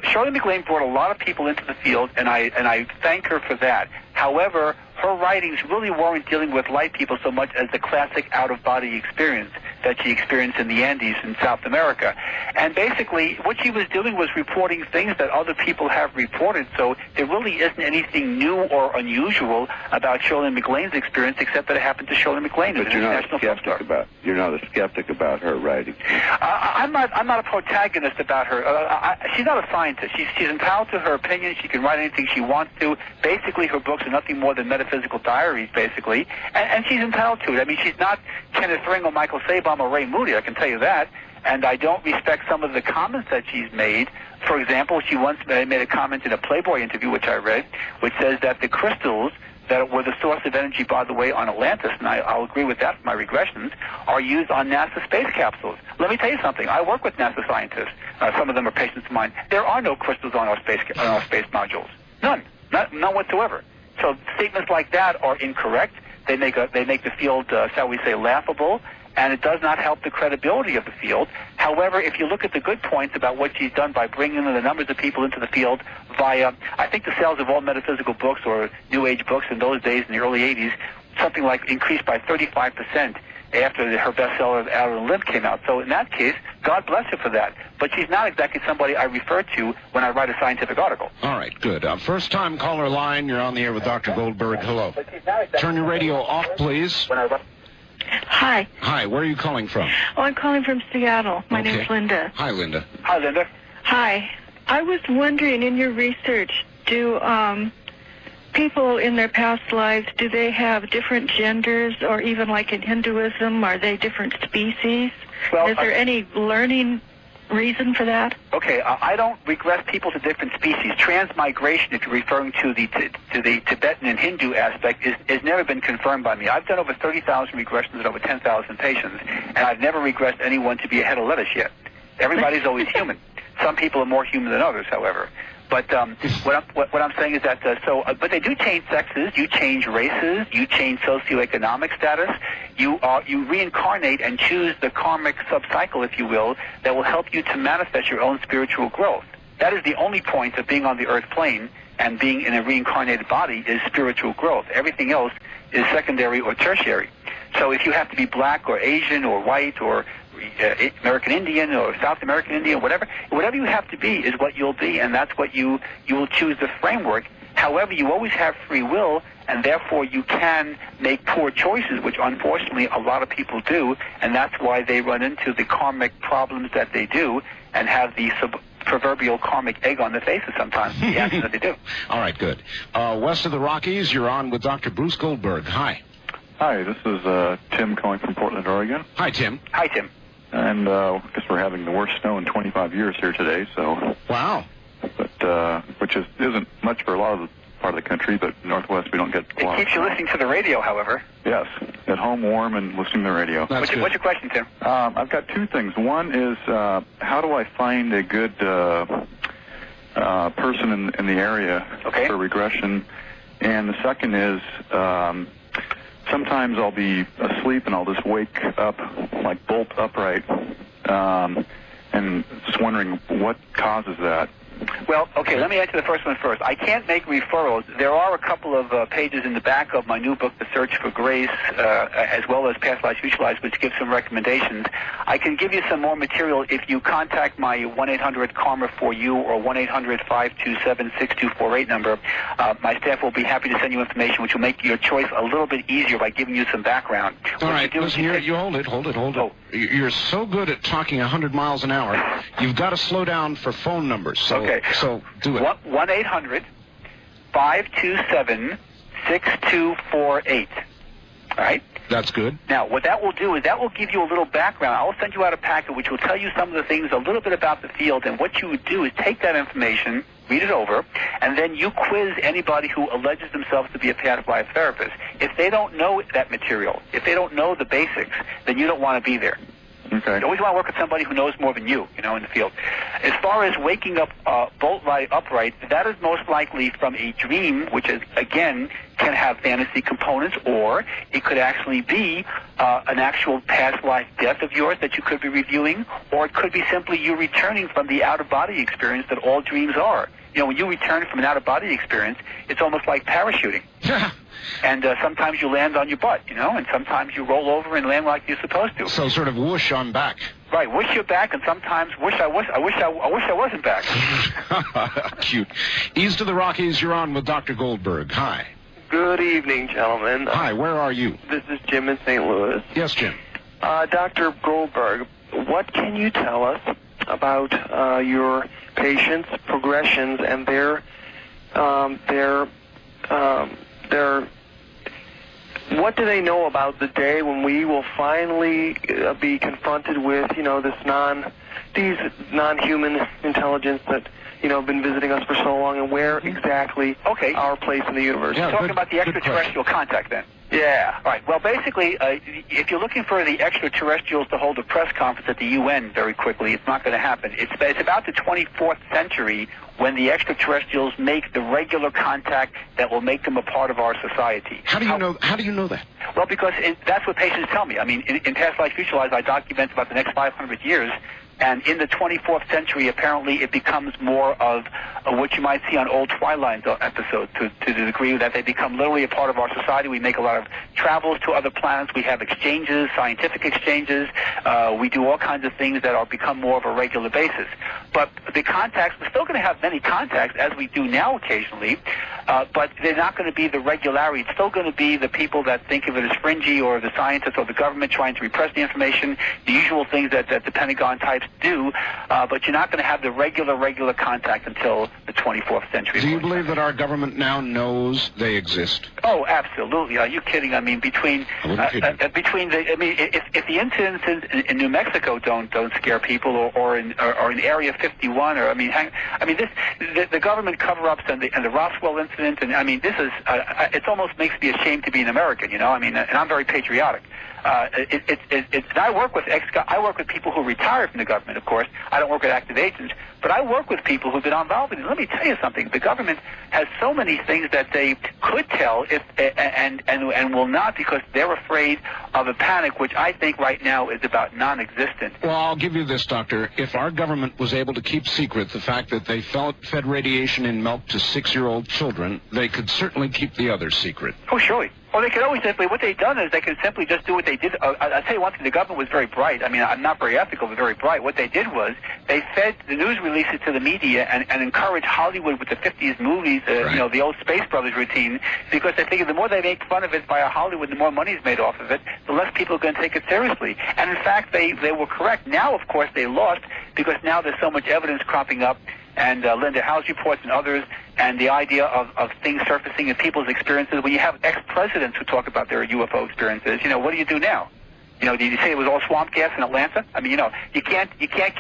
Shirley MacLaine brought a lot of people into the field, and I thank her for that. However, her writings really weren't dealing with light people so much as the classic out-of-body experience that she experienced in the Andes in South America. And basically, what she was doing was reporting things that other people have reported, so there really isn't anything new or unusual about Shirley MacLaine's experience, except that it happened to Shirley MacLaine, an international film star. You're not a skeptic about her writing. I'm not a protagonist about her. She's not a scientist. She's entitled to her opinion. She can write anything she wants to. Basically, her books are nothing more than metaphysical diaries, basically, and she's entitled to it. I mean, she's not Kenneth Ring or Michael Sabom or Ray Moody, I can tell you that. And I don't respect some of the comments that she's made. For example, she once made a comment in a Playboy interview, which I read, which says that the crystals that were the source of energy, by the way, on Atlantis, and I'll agree with that for my regressions, are used on NASA space capsules. Let me tell you something. I work with NASA scientists. Some of them are patients of mine. There are no crystals on our space modules. None whatsoever. So statements like that are incorrect. They make the field, shall we say, laughable, and it does not help the credibility of the field. However, if you look at the good points about what she's done by bringing the numbers of people into the field via, I think the sales of all metaphysical books or New Age books in those days in the early 80s, something like increased by 35% after her bestseller Out on a Limb came out. So in that case, God bless her for that. But she's not exactly somebody I refer to when I write a scientific article. All right, good. First-time caller line, you're on the air with Dr. Goldberg. Hello. Turn your radio off, please. Hi. Hi, where are you calling from? Oh, I'm calling from Seattle. My name's Linda. Hi, Linda. Hi, Linda. Hi. I was wondering, in your research, do people in their past lives, do they have different genders, or even like in Hinduism, are they different species? Well, is there any learning reason for that? Okay, I don't regress people to different species. Transmigration, if you're referring to the Tibetan and Hindu aspect, is never been confirmed by me. I've done over 30,000 regressions in over 10,000 patients, and I've never regressed anyone to be a head of lettuce yet. Everybody's always human. Some people are more human than others, however. But what I'm saying is that but they do change sexes, you change races, you change socioeconomic status, you reincarnate and choose the karmic subcycle, if you will, that will help you to manifest your own spiritual growth. That is the only point of being on the earth plane and being in a reincarnated body is spiritual growth. Everything else is secondary or tertiary. So if you have to be black or Asian or white or American Indian or South American Indian, whatever you have to be is what you'll be, and that's what you will choose the framework. However, you always have free will, and therefore you can make poor choices, which unfortunately a lot of people do, and that's why they run into the karmic problems that they do and have the proverbial karmic egg on their faces sometimes. The actions that they do. All right, good. West of the Rockies, you're on with Dr. Bruce Goldberg. Hi. Hi, this is Tim calling from Portland, Oregon. Hi, Tim. Hi, Tim. And I guess we're having the worst snow in 25 years here today, so... Wow. But, which isn't much for a lot of the part of the country, but Northwest we don't get a lot. It keeps you listening to the radio, however. Yes, at home warm and listening to the radio. What's your question, Tim? I've got two things. One is, how do I find a good person in the area for regression? And the second is... sometimes I'll be asleep and I'll just wake up, like bolt upright, and just wondering what causes that. Well, okay, let me answer the first one first. I can't make referrals. There are a couple of pages in the back of my new book, The Search for Grace, as well as Past Lives, Future Lives, which give some recommendations. I can give you some more material if you contact my 1-800-KARMA-4U or 1-800-527-6248 number. My staff will be happy to send you information which will make your choice a little bit easier by giving you some background. All right, listen, you hold it. Oh. You're so good at talking 100 miles an hour, you've got to slow down for phone numbers. So do it. 1-800-527-6248. All right? That's good. Now, what that will do is that will give you a little background. I'll send you out a packet which will tell you some of the things, a little bit about the field, and what you would do is take that information, read it over, and then you quiz anybody who alleges themselves to be a past life therapist. If they don't know that material, if they don't know the basics, then you don't want to be there. Okay. You always want to work with somebody who knows more than you, in the field. As far as waking up bolt right upright, that is most likely from a dream, which is, again, can have fantasy components, or it could actually be an actual past life death of yours that you could be reviewing, or it could be simply you returning from the out-of-body experience that all dreams are. When you return from an out-of-body experience, it's almost like parachuting. And sometimes you land on your butt, and sometimes you roll over and land like you're supposed to. So sort of whoosh on back. Right, whoosh you're back, and sometimes wish I wasn't back. Cute. East of the Rockies, you're on with Dr. Goldberg. Hi. Good evening, gentlemen. Hi, where are you? This is Jim in St. Louis. Yes, Jim. Dr. Goldberg, what can you tell us about your patients' progressions and their what do they know about the day when we will finally be confronted with, these non-human intelligence that, have been visiting us for so long, and where exactly our place in the universe? You're talking about the extraterrestrial contact, then? Yeah. All right. Well, basically, if you're looking for the extraterrestrials to hold a press conference at the UN very quickly, it's not going to happen. It's about the 24th century when the extraterrestrials make the regular contact that will make them a part of our society. How do you know that? Well, because that's what patients tell me. I mean, in Past Lives, Future Lives, I document about the next 500 years. And in the 24th century, apparently, it becomes more of what you might see on old Twilight episodes, to the degree that they become literally a part of our society. We make a lot of travels to other planets. We have exchanges, scientific exchanges. We do all kinds of things that are become more of a regular basis. But the contacts, we're still going to have many contacts, as we do now occasionally, but they're not going to be the regularity. It's still going to be the people that think of it as fringy, or the scientists or the government trying to repress the information, the usual things that the Pentagon types do, but you're not going to have the regular contact until the 24th century. Do you believe that our government now knows they exist? Oh, absolutely. Are you kidding? I mean, if the incidents in New Mexico don't scare people, or in Area 51, or the government cover-ups and the Roswell incident, and I mean, this is it almost makes me ashamed to be an American. And I'm very patriotic. I work with people who retired from the government, of course. I don't work with active agents, but I work with people who've been involved in it. Let me tell you something. The government has so many things that they could tell and will not, because they're afraid of a panic, which I think right now is about non-existent. Well, I'll give you this, Doctor. If our government was able to keep secret the fact that they fed radiation in milk to 6-year-old children, they could certainly keep the others secret. Oh, surely. Or they could always simply, what they've done is they could simply just do what they did. I'll tell you one thing, the government was very bright. I mean, I'm not very ethical, but very bright. What they did was they fed the news releases to the media and encouraged Hollywood with the 50s movies, the old Space Brothers routine, because they figured the more they make fun of it via Hollywood, the more money is made off of it, the less people are going to take it seriously. And in fact, they were correct. Now, of course, they lost, because now there's so much evidence cropping up, and Linda Howe's reports and others, and the idea of things surfacing in people's experiences. When you have ex-presidents who talk about their UFO experiences, what do you do now? Did you say it was all swamp gas in Atlanta? I mean, you can't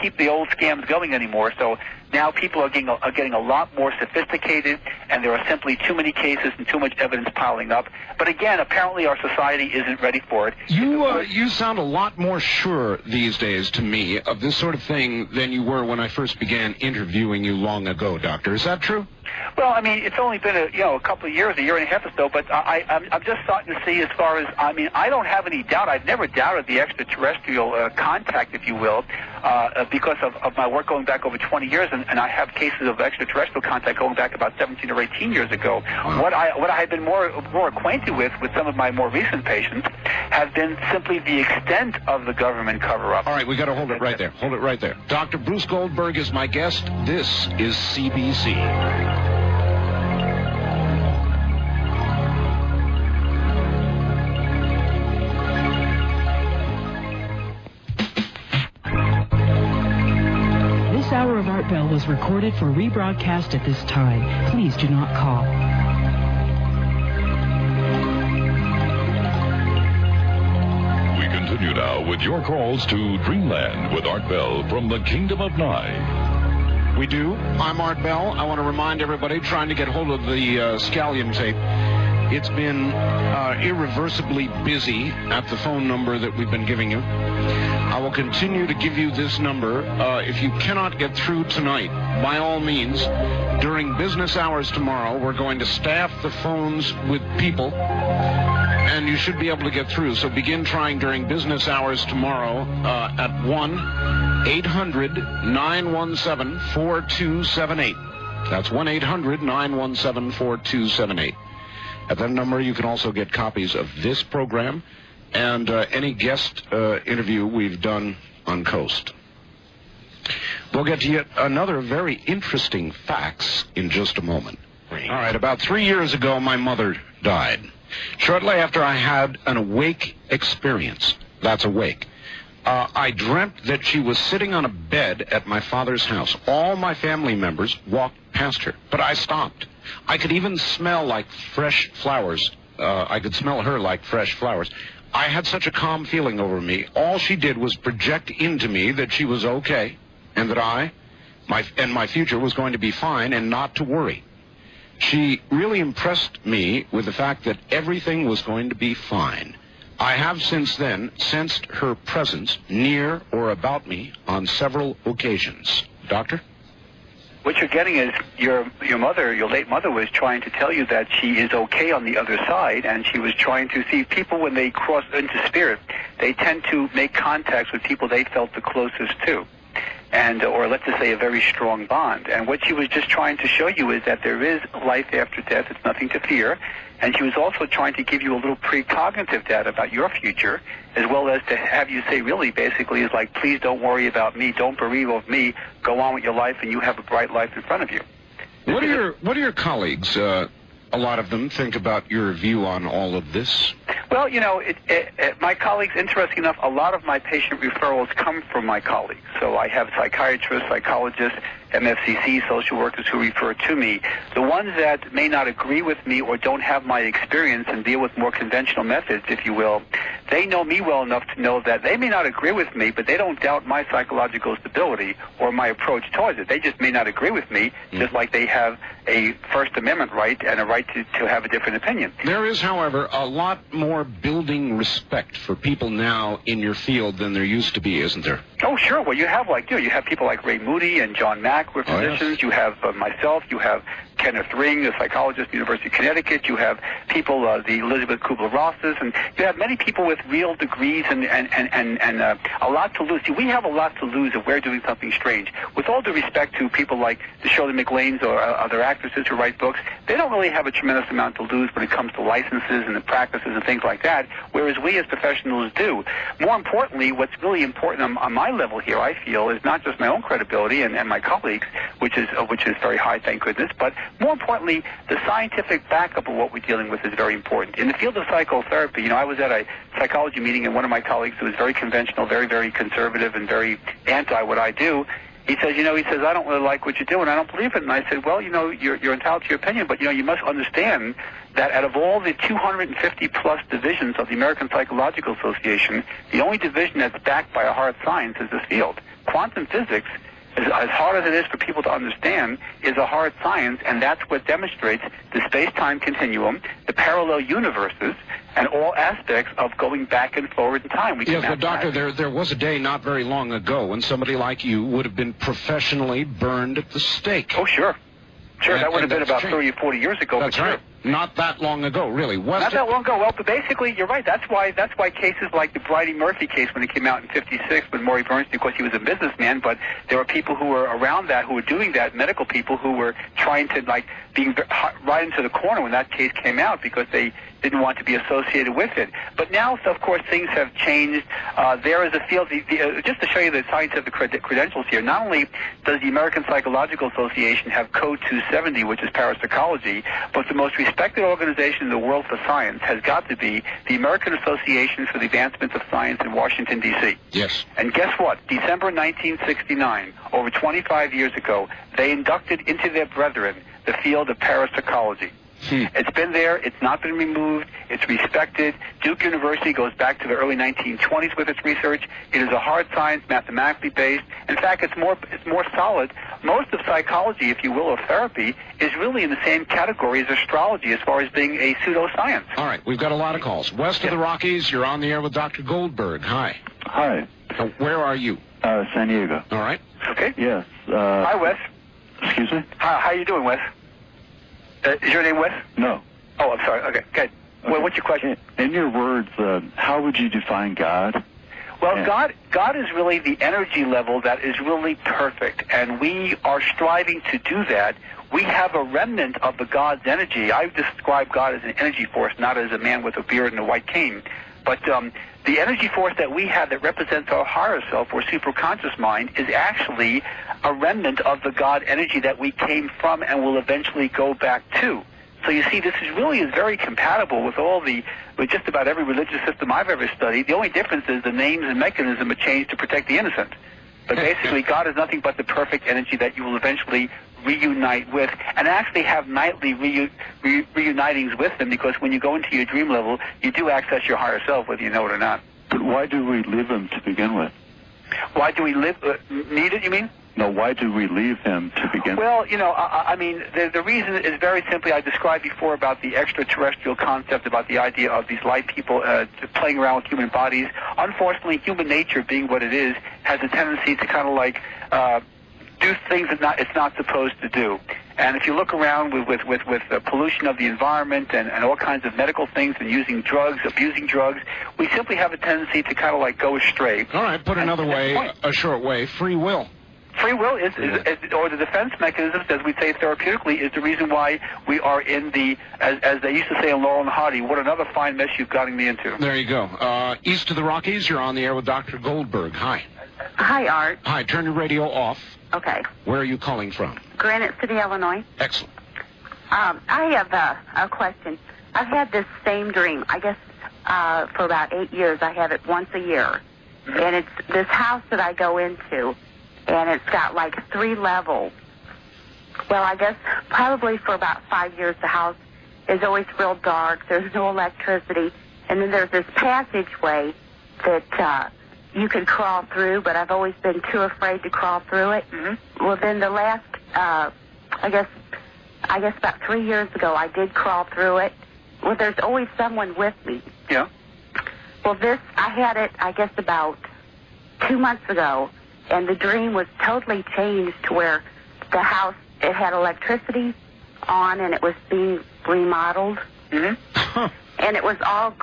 keep the old scams going anymore. So now people are getting a lot more sophisticated, and there are simply too many cases and too much evidence piling up. But again, apparently our society isn't ready for it. You sound a lot more sure these days to me of this sort of thing than you were when I first began interviewing you long ago, Doctor. Is that true? Well, I mean, it's only been a couple of years, a year and a half or so, but I'm just starting to see, as far as, I mean, I don't have any doubt. I've never doubted out of the extraterrestrial contact, if you will, because of my work going back over 20 years, and I have cases of extraterrestrial contact going back about 17 or 18 years ago. What I have been more acquainted with some of my more recent patients have been simply the extent of the government cover-up. All right, we got to hold it right there. Hold it right there. Dr. Bruce Goldberg is my guest. This is CBC. This hour of Art Bell was recorded for rebroadcast at this time. Please do not call. We continue now with your calls to Dreamland with Art Bell from the Kingdom of Nye. We do. I'm Art Bell. I want to remind everybody trying to get hold of the scallion tape. It's been irreversibly busy at the phone number that we've been giving you. I will continue to give you this number. If you cannot get through tonight, by all means, during business hours tomorrow, we're going to staff the phones with people, and you should be able to get through. So begin trying during business hours tomorrow at 1-800-917-4278. That's 1-800-917-4278. At that number, you can also get copies of this program and any guest interview we've done on Coast. We'll get to yet another very interesting facts in just a moment. All right, about 3 years ago, my mother died. Shortly after I had an awake experience. That's awake. I dreamt that she was sitting on a bed at my father's house. All my family members walked past her, but I stopped. I could even smell like fresh flowers. I could smell her like fresh flowers. I had such a calm feeling over me. All she did was project into me that she was okay, and that my future was going to be fine and not to worry. She really impressed me with the fact that everything was going to be fine. I have since then sensed her presence near or about me on several occasions. Doctor? What you're getting is your late mother was trying to tell you that she is okay on the other side, and she was trying to see people when they cross into spirit, they tend to make contacts with people they felt the closest to, and or let's just say a very strong bond. And what she was just trying to show you is that there is life after death. It's nothing to fear. And she was also trying to give you a little precognitive data about your future, as well as to have you say really basically is like, please don't worry about me, don't bereave of me, go on with your life, and you have a bright life in front of you. What do your colleagues, a lot of them, think about your view on all of this? Well, you know, my colleagues, interesting enough, a lot of my patient referrals come from my colleagues. So I have psychiatrists, psychologists, MFCC, social workers who refer to me. The ones that may not agree with me or don't have my experience and deal with more conventional methods, if you will, they know me well enough to know that they may not agree with me, but they don't doubt my psychological stability or my approach towards it. They just may not agree with me, just like they have a First Amendment right and a right to have a different opinion. There is, however, a lot more building respect for people now in your field than there used to be, isn't there? Oh, sure. Well, you have you have people like Ray Moody and John Mack who are physicians. Oh, yes. You have myself. You have Kenneth Ring, a psychologist at the University of Connecticut. You have people, the Elizabeth Kubler-Rosses, and you have many people with real degrees and a lot to lose. See, we have a lot to lose if we're doing something strange. With all due respect to people like the Shirley MacLaines or other actresses who write books, they don't really have a tremendous amount to lose when it comes to licenses and the practices and things like that, whereas we as professionals do. More importantly, what's really important on my level here, I feel, is not just my own credibility and my colleagues, which is very high, thank goodness, but more importantly, the scientific backup of what we're dealing with is very important. In the field of psychotherapy, I was at a psychology meeting, and one of my colleagues who was very conventional, very, very conservative, and very anti what I do, he says, I don't really like what you do, and I don't believe it. And I said, well, you're entitled to your opinion, but, you must understand that out of all the 250-plus divisions of the American Psychological Association, the only division that's backed by a hard science is this field. Quantum physics, as hard as it is for people to understand, is a hard science, and that's what demonstrates the space-time continuum, the parallel universes, and all aspects of going back and forward in time. Yes, but Doctor, there was a day not very long ago when somebody like you would have been professionally burned at the stake. Oh, sure. Sure, that would have been about 30 or 40 years ago. That's right. Not that long ago, really. Not that long ago. Well, but basically, you're right. That's why cases like the Bridie Murphy case, when it came out in '56, with Maury Bernstein, of course, he was a businessman, but there were people who were around that, who were doing that, medical people who were trying to, like, being right into the corner when that case came out because they didn't want to be associated with it. But now, of course, things have changed. There is a field, just to show you the scientific credentials here, not only does the American Psychological Association have Code 270, which is parapsychology, but the most respected organization in the world for science has got to be the American Association for the Advancement of Science in Washington, D.C. Yes. And guess what? December 1969, over 25 years ago, they inducted into their brethren the field of parapsychology. It's been there. It's not been removed. It's respected. Duke University goes back to the early 1920s with its research. It is a hard science, mathematically based. In fact, it's more solid. Most of psychology, if you will, or therapy, is really in the same category as astrology as far as being a pseudoscience. All right, we've got a lot of calls. West of the Rockies, you're on the air with Dr. Goldberg. Hi. Hi. Where are you? San Diego. All right. Okay. Yes. Hi, Wes. Excuse me? How you doing, Wes? Is your name Wes? No. Oh, I'm sorry. Okay, good. Well, what's your question? In your words, how would you define God? Well, God is really the energy level that is really perfect, and we are striving to do that. We have a remnant of the God's energy. I describe God as an energy force, not as a man with a beard and a white cane. But the energy force that we have that represents our higher self or superconscious mind is actually a remnant of the God energy that we came from and will eventually go back to. So you see, this is very compatible with with just about every religious system I've ever studied. The only difference is the names and mechanism are changed to protect the innocent. But basically, God is nothing but the perfect energy that you will eventually reunite with, and actually have nightly reunitings with them, because when you go into your dream level, you do access your higher self, whether you know it or not. But why do we leave him to begin with? Why do we need it, you mean? No, why do we leave him to begin with? Well, I mean, the reason is very simply, I described before about the extraterrestrial concept, about the idea of these light people playing around with human bodies. Unfortunately, human nature, being what it is, has a tendency to kind of like do things that it's not supposed to do. And if you look around with the pollution of the environment and all kinds of medical things and using drugs, abusing drugs, we simply have a tendency to kind of like go astray. All right, put another way, a short way, free will. Free will is or the defense mechanisms, as we say therapeutically, is the reason why we are in the, as they used to say in Laurel and Hardy, what another fine mess you've gotten me into. There you go. East of the Rockies, you're on the air with Dr. Goldberg. Hi. Hi, Art. Hi, turn your radio off. Okay. Where are you calling from? Granite City, Illinois. Excellent. I have a question. I've had this same dream, I guess, for about 8 years. I have it once a year. Mm-hmm. And it's this house that I go into, and it's got like 3 levels. Well, I guess probably for about 5 years the house is always real dark. There's no electricity. And then there's this passageway that you can crawl through, but I've always been too afraid to crawl through it. Mm-hmm. Well, then the last, I guess about 3 years ago, I did crawl through it. Well, there's always someone with me. Yeah. Well, I had it, I guess, about 2 months ago, and the dream was totally changed to where the house, it had electricity on, and it was being remodeled. Mm-hmm. And it was all,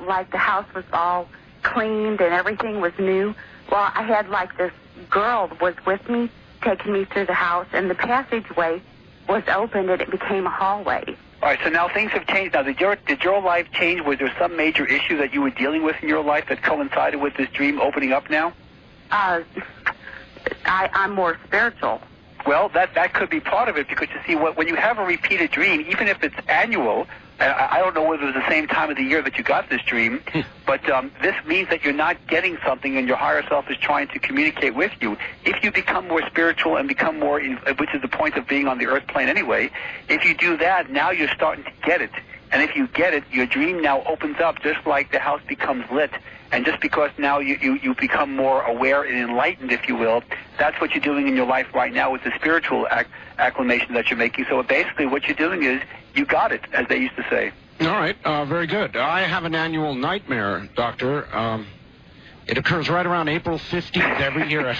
like the house was all cleaned and everything was new. Well, I had like this girl was with me, taking me through the house, and the passageway was opened and it became a hallway. All right, so now things have changed. Now, did your life change? Was there some major issue that you were dealing with in your life that coincided with this dream opening up now? I'm more spiritual. Well, that could be part of it, because you see, when you have a repeated dream, even if it's annual, I don't know whether it was the same time of the year that you got this dream, but this means that you're not getting something and your higher self is trying to communicate with you. If you become more spiritual and become more, which is the point of being on the earth plane anyway, if you do that, now you're starting to get it. And if you get it, your dream now opens up just like the house becomes lit. And just because now you become more aware and enlightened, if you will, that's what you're doing in your life right now with the spiritual acclamation that you're making. So basically what you're doing is you got it, as they used to say. All right, very good. I have an annual nightmare, Doctor. It occurs right around April 15th every year.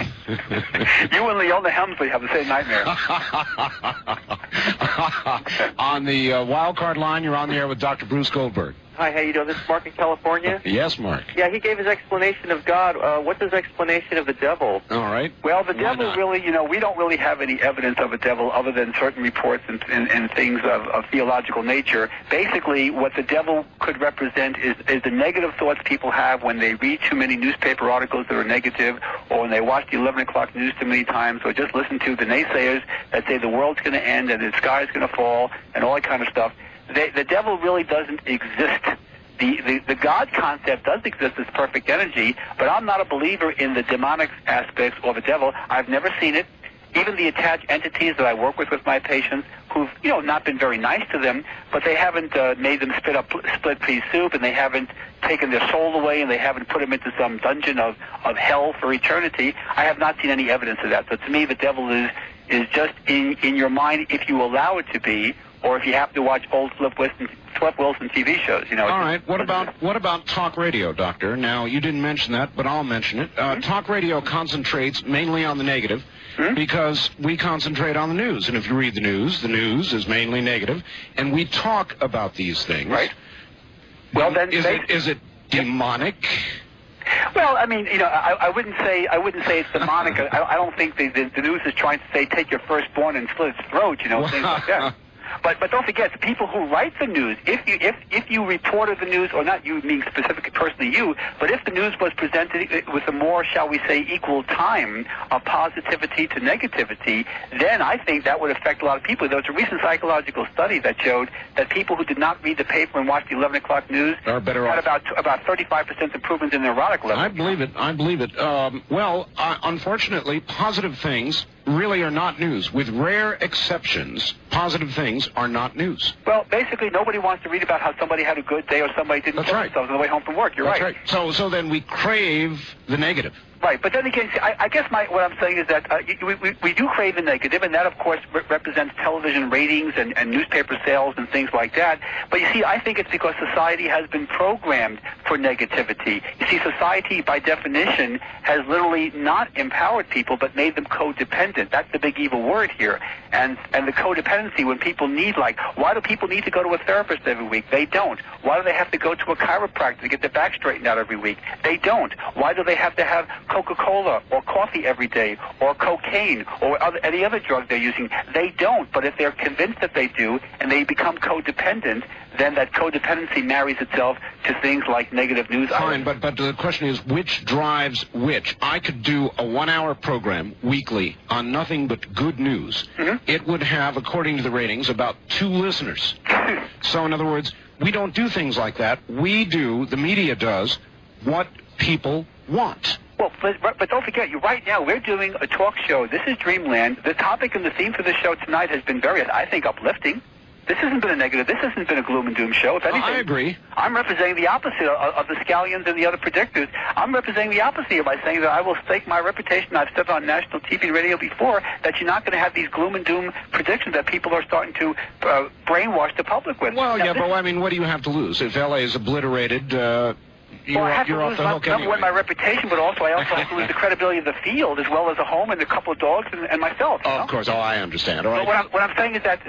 You and Leona Helmsley have the same nightmare. On the wild card line, you're on the air with Dr. Bruce Goldberg. Hi, how you doing? This is Mark in California. Yes, Mark. Yeah, he gave his explanation of God. What's his explanation of the devil? All right. Well, the devil really, we don't really have any evidence of a devil other than certain reports and things of theological nature. Basically, what the devil could represent is the negative thoughts people have when they read too many newspaper articles that are negative, or when they watch the 11 o'clock news too many times, or just listen to the naysayers that say the world's going to end and the sky's going to fall and all that kind of stuff. The devil really doesn't exist. The God concept does exist as perfect energy, but I'm not a believer in the demonic aspects or the devil. I've never seen it. Even the attached entities that I work with my patients, who've not been very nice to them, but they haven't made them split pea soup, and they haven't taken their soul away, and they haven't put them into some dungeon of hell for eternity. I have not seen any evidence of that. So to me, the devil is just in your mind if you allow it to be, or if you happen to watch old Flip Wilson TV shows, All right. What about talk radio, Doctor? Now, you didn't mention that, but I'll mention it. Talk radio concentrates mainly on the negative because we concentrate on the news. And if you read the news is mainly negative, and we talk about these things. Right. Well, then is it demonic? Well, I mean, I wouldn't say it's demonic. I don't think the news is trying to say take your firstborn and slit its throat, things like that. But don't forget, the people who write the news, if you reported the news, or not you, meaning specifically personally you, but if the news was presented with a more, shall we say, equal time of positivity to negativity, then I think that would affect a lot of people. There was a recent psychological study that showed that people who did not read the paper and watch the 11 o'clock news are better had off. about 35% improvement in their erotic level. I believe it. Unfortunately, positive things really are not news. With rare exceptions, positive things are not news. Well, basically, nobody wants to read about how somebody had a good day or somebody didn't kill themselves on the way home from work. You're That's right. So then we crave the negative. Right, but then again, I guess what I'm saying is that we do crave the negative, and that, of course, represents television ratings and newspaper sales and things like that. But you see, I think it's because society has been programmed for negativity. You see, society, by definition, has literally not empowered people, but made them codependent. That's the big evil word here. And the codependency, when people need, why do people need to go to a therapist every week? They don't. Why do they have to go to a chiropractor to get their back straightened out every week? They don't. Why do they have to have Coca-Cola or coffee every day, or cocaine, or any other drug they're using? They don't. But if they're convinced that they do, and they become codependent, then that codependency marries itself to things like negative news. Fine, but the question is, which drives which? I could do a 1-hour program weekly on nothing but good news. It would have, according to the ratings, about 2 listeners. So in other words, we don't do things like that. The media does what people want. Well, but don't forget, right now we're doing a talk show. This is Dreamland. The topic and the theme for the show tonight has been very, I think, uplifting. This hasn't been a negative. This hasn't been a gloom and doom show. If anything, I agree. I'm representing the opposite of the scallions and the other predictors. I'm representing the opposite here by saying that I will stake my reputation. I've said on national TV and radio before that you're not going to have these gloom and doom predictions that people are starting to brainwash the public with. Well, but I mean, what do you have to lose? If L.A. is obliterated, you're off the hook anyway. Number one, my reputation, but I also have to lose the credibility of the field, as well as a home and a couple of dogs and myself. Of course. I understand. All right. But what I'm saying is that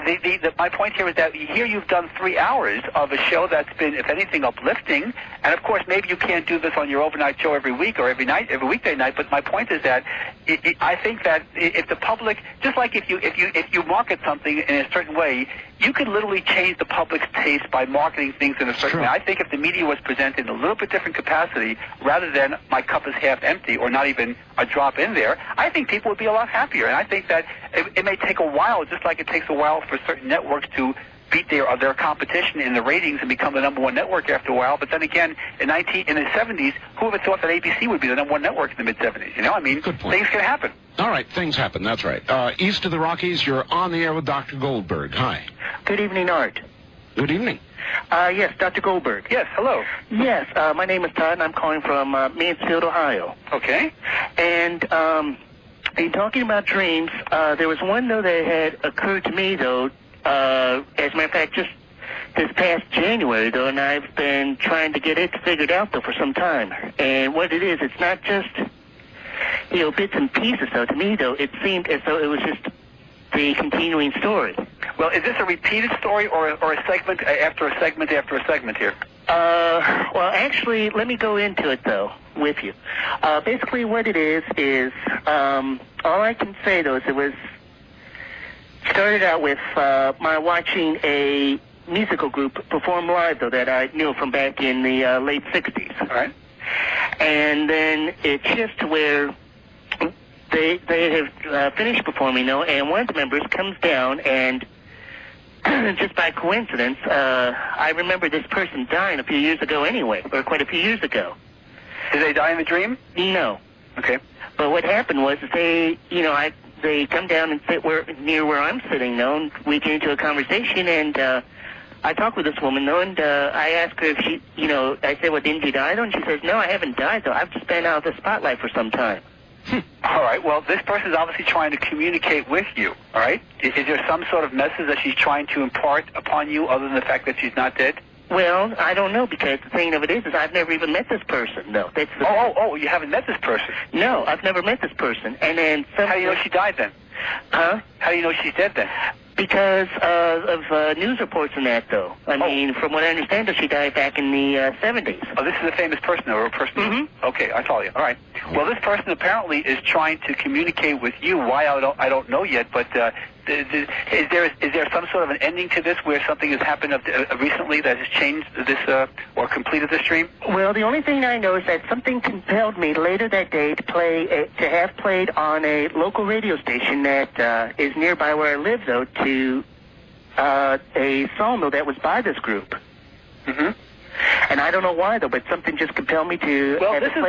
my point here is that here you've done 3 hours of a show that's been, if anything, uplifting. And of course, maybe you can't do this on your overnight show every week or every weekday night. But my point is that I think that if the public, just like if you market something in a certain way, you can literally change the public's taste by marketing things in a certain way. I think if the media was presented in a little bit different capacity, rather than my cup is half empty or not even a drop in there, I think people would be a lot happier. And I think that it may take a while, just like it takes a while for certain networks to beat their competition in the ratings and become the #1 network after a while. But then again, in the 70s, who ever thought that ABC would be the #1 network in the mid-70s? I mean, things can happen. All right, things happen. That's right. East of the Rockies, you're on the air with Dr. Goldberg. Hi. Good evening, Art. Good evening. Yes, Dr. Goldberg. Yes, hello. Yes, my name is Todd, and I'm calling from Mansfield, Ohio. Okay. And in talking about dreams, there was one, though, that had occurred to me, though, as a matter of fact, just this past January, though, and I've been trying to get it figured out, though, for some time. And what it is, it's not just, bits and pieces, though. To me, though, it seemed as though it was just the continuing story. Well, is this a repeated story or a segment after a segment after a segment here? Well, actually, let me go into it, though, with you. Basically, what it is all I can say, though, is it was started out with my watching a musical group perform live, though, that I knew from back in the late 60s. All right. And then it shifts to where they have finished performing, though, and one of the members comes down, and just by coincidence, I remember this person dying a few years ago anyway, or quite a few years ago. Did they die in the dream? No. Okay. But what happened was they come down and sit near where I'm sitting, though, and we get into a conversation, and I talked with this woman, though, and I asked her if she, I said, well, didn't you die, though? And she says, no, I haven't died, though. I've just been out of the spotlight for some time. All right. Well, this person is obviously trying to communicate with you, all right? Is there some sort of message that she's trying to impart upon you other than the fact that she's not dead? Well, I don't know, because the thing of it is I've never even met this person, though. That's the you haven't met this person? No, I've never met this person. And then how do you know she died then? Huh? How do you know she's dead then? Because of news reports and that, though. I mean, from what I understand, she died back in the 70s. Oh, this is a famous person, though, or a person? Mm-hmm. Okay, I follow you. All right. Well, this person apparently is trying to communicate with you. Why, I don't know yet, but is there some sort of an ending to this where something has happened recently that has changed this or completed this dream? Well, the only thing I know is that something compelled me later that day to have played on a local radio station that is nearby where I live, though, to a song, though, that was by this group. Mm-hmm. And I don't know why, though, but something just compelled me to. Well, this is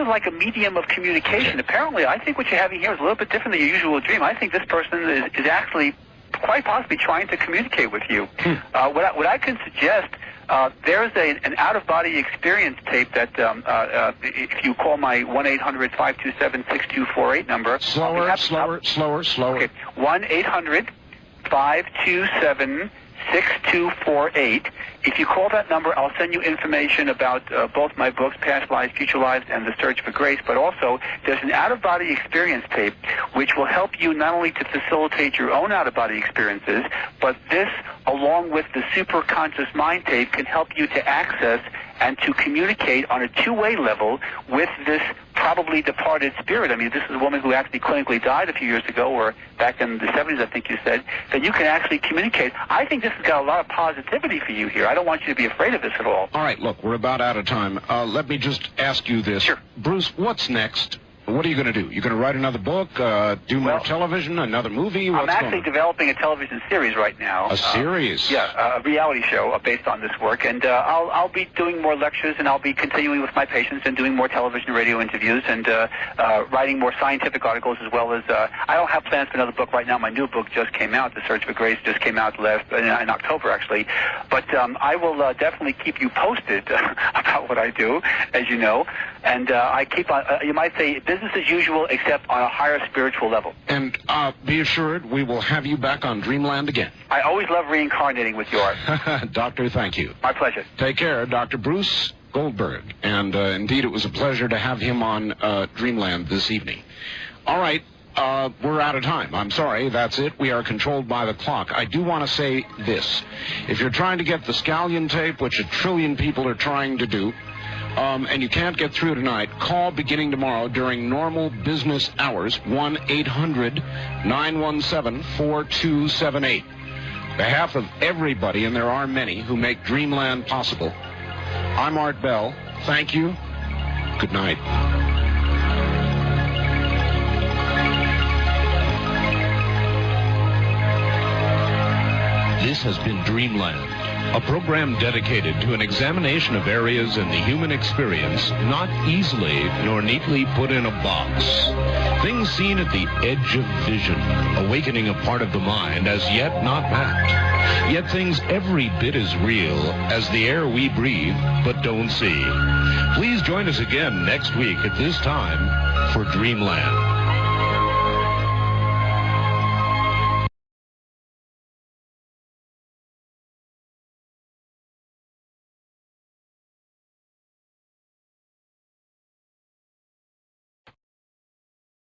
like a medium of communication. Apparently, I think what you're having here is a little bit different than your usual dream. I think this person is actually quite possibly trying to communicate with you. What I can suggest, there's an out-of-body experience tape that if you call my 1-800-527-6248 number. Slower. Okay, 1-800-527-6248. If you call that number, I'll send you information about both my books, Past Lives, Future Lives, and The Search for Grace, but also there's an out-of-body experience tape which will help you not only to facilitate your own out-of-body experiences, but this, along with the superconscious mind tape, can help you to access and to communicate on a two-way level with this probably departed spirit. I mean, this is a woman who actually clinically died a few years ago, or back in the 70s, I think you said, that you can actually communicate. I think this has got a lot of positivity for you here. I don't want you to be afraid of this at all. All right, look, we're about out of time. Let me just ask you this. Sure. Bruce, what's next? What are you going to do? You going to write another book, do more television, another movie? I'm actually developing a television series right now. A series? Yeah, a reality show based on this work. And I'll be doing more lectures, and I'll be continuing with my patients and doing more television, radio interviews, and writing more scientific articles, as well as I don't have plans for another book right now. My new book just came out. The Search for Grace just came out in October, actually. But I will definitely keep you posted about what I do, as you know. And I keep on, you might say, business as usual, except on a higher spiritual level. And be assured, we will have you back on Dreamland again. I always love reincarnating with you, Art. Doctor, thank you. My pleasure. Take care, Dr. Bruce Goldberg. And indeed, it was a pleasure to have him on Dreamland this evening. All right, we're out of time. I'm sorry, that's it. We are controlled by the clock. I do want to say this. If you're trying to get the Scallion tape, which 1 trillion people are trying to do, and you can't get through tonight, call beginning tomorrow during normal business hours, 1-800-917-4278. Behalf of everybody, and there are many, who make Dreamland possible, I'm Art Bell. Thank you. Good night. This has been Dreamland, a program dedicated to an examination of areas in the human experience not easily nor neatly put in a box. Things seen at the edge of vision, awakening a part of the mind as yet not mapped. Yet things every bit as real as the air we breathe but don't see. Please join us again next week at this time for Dreamland.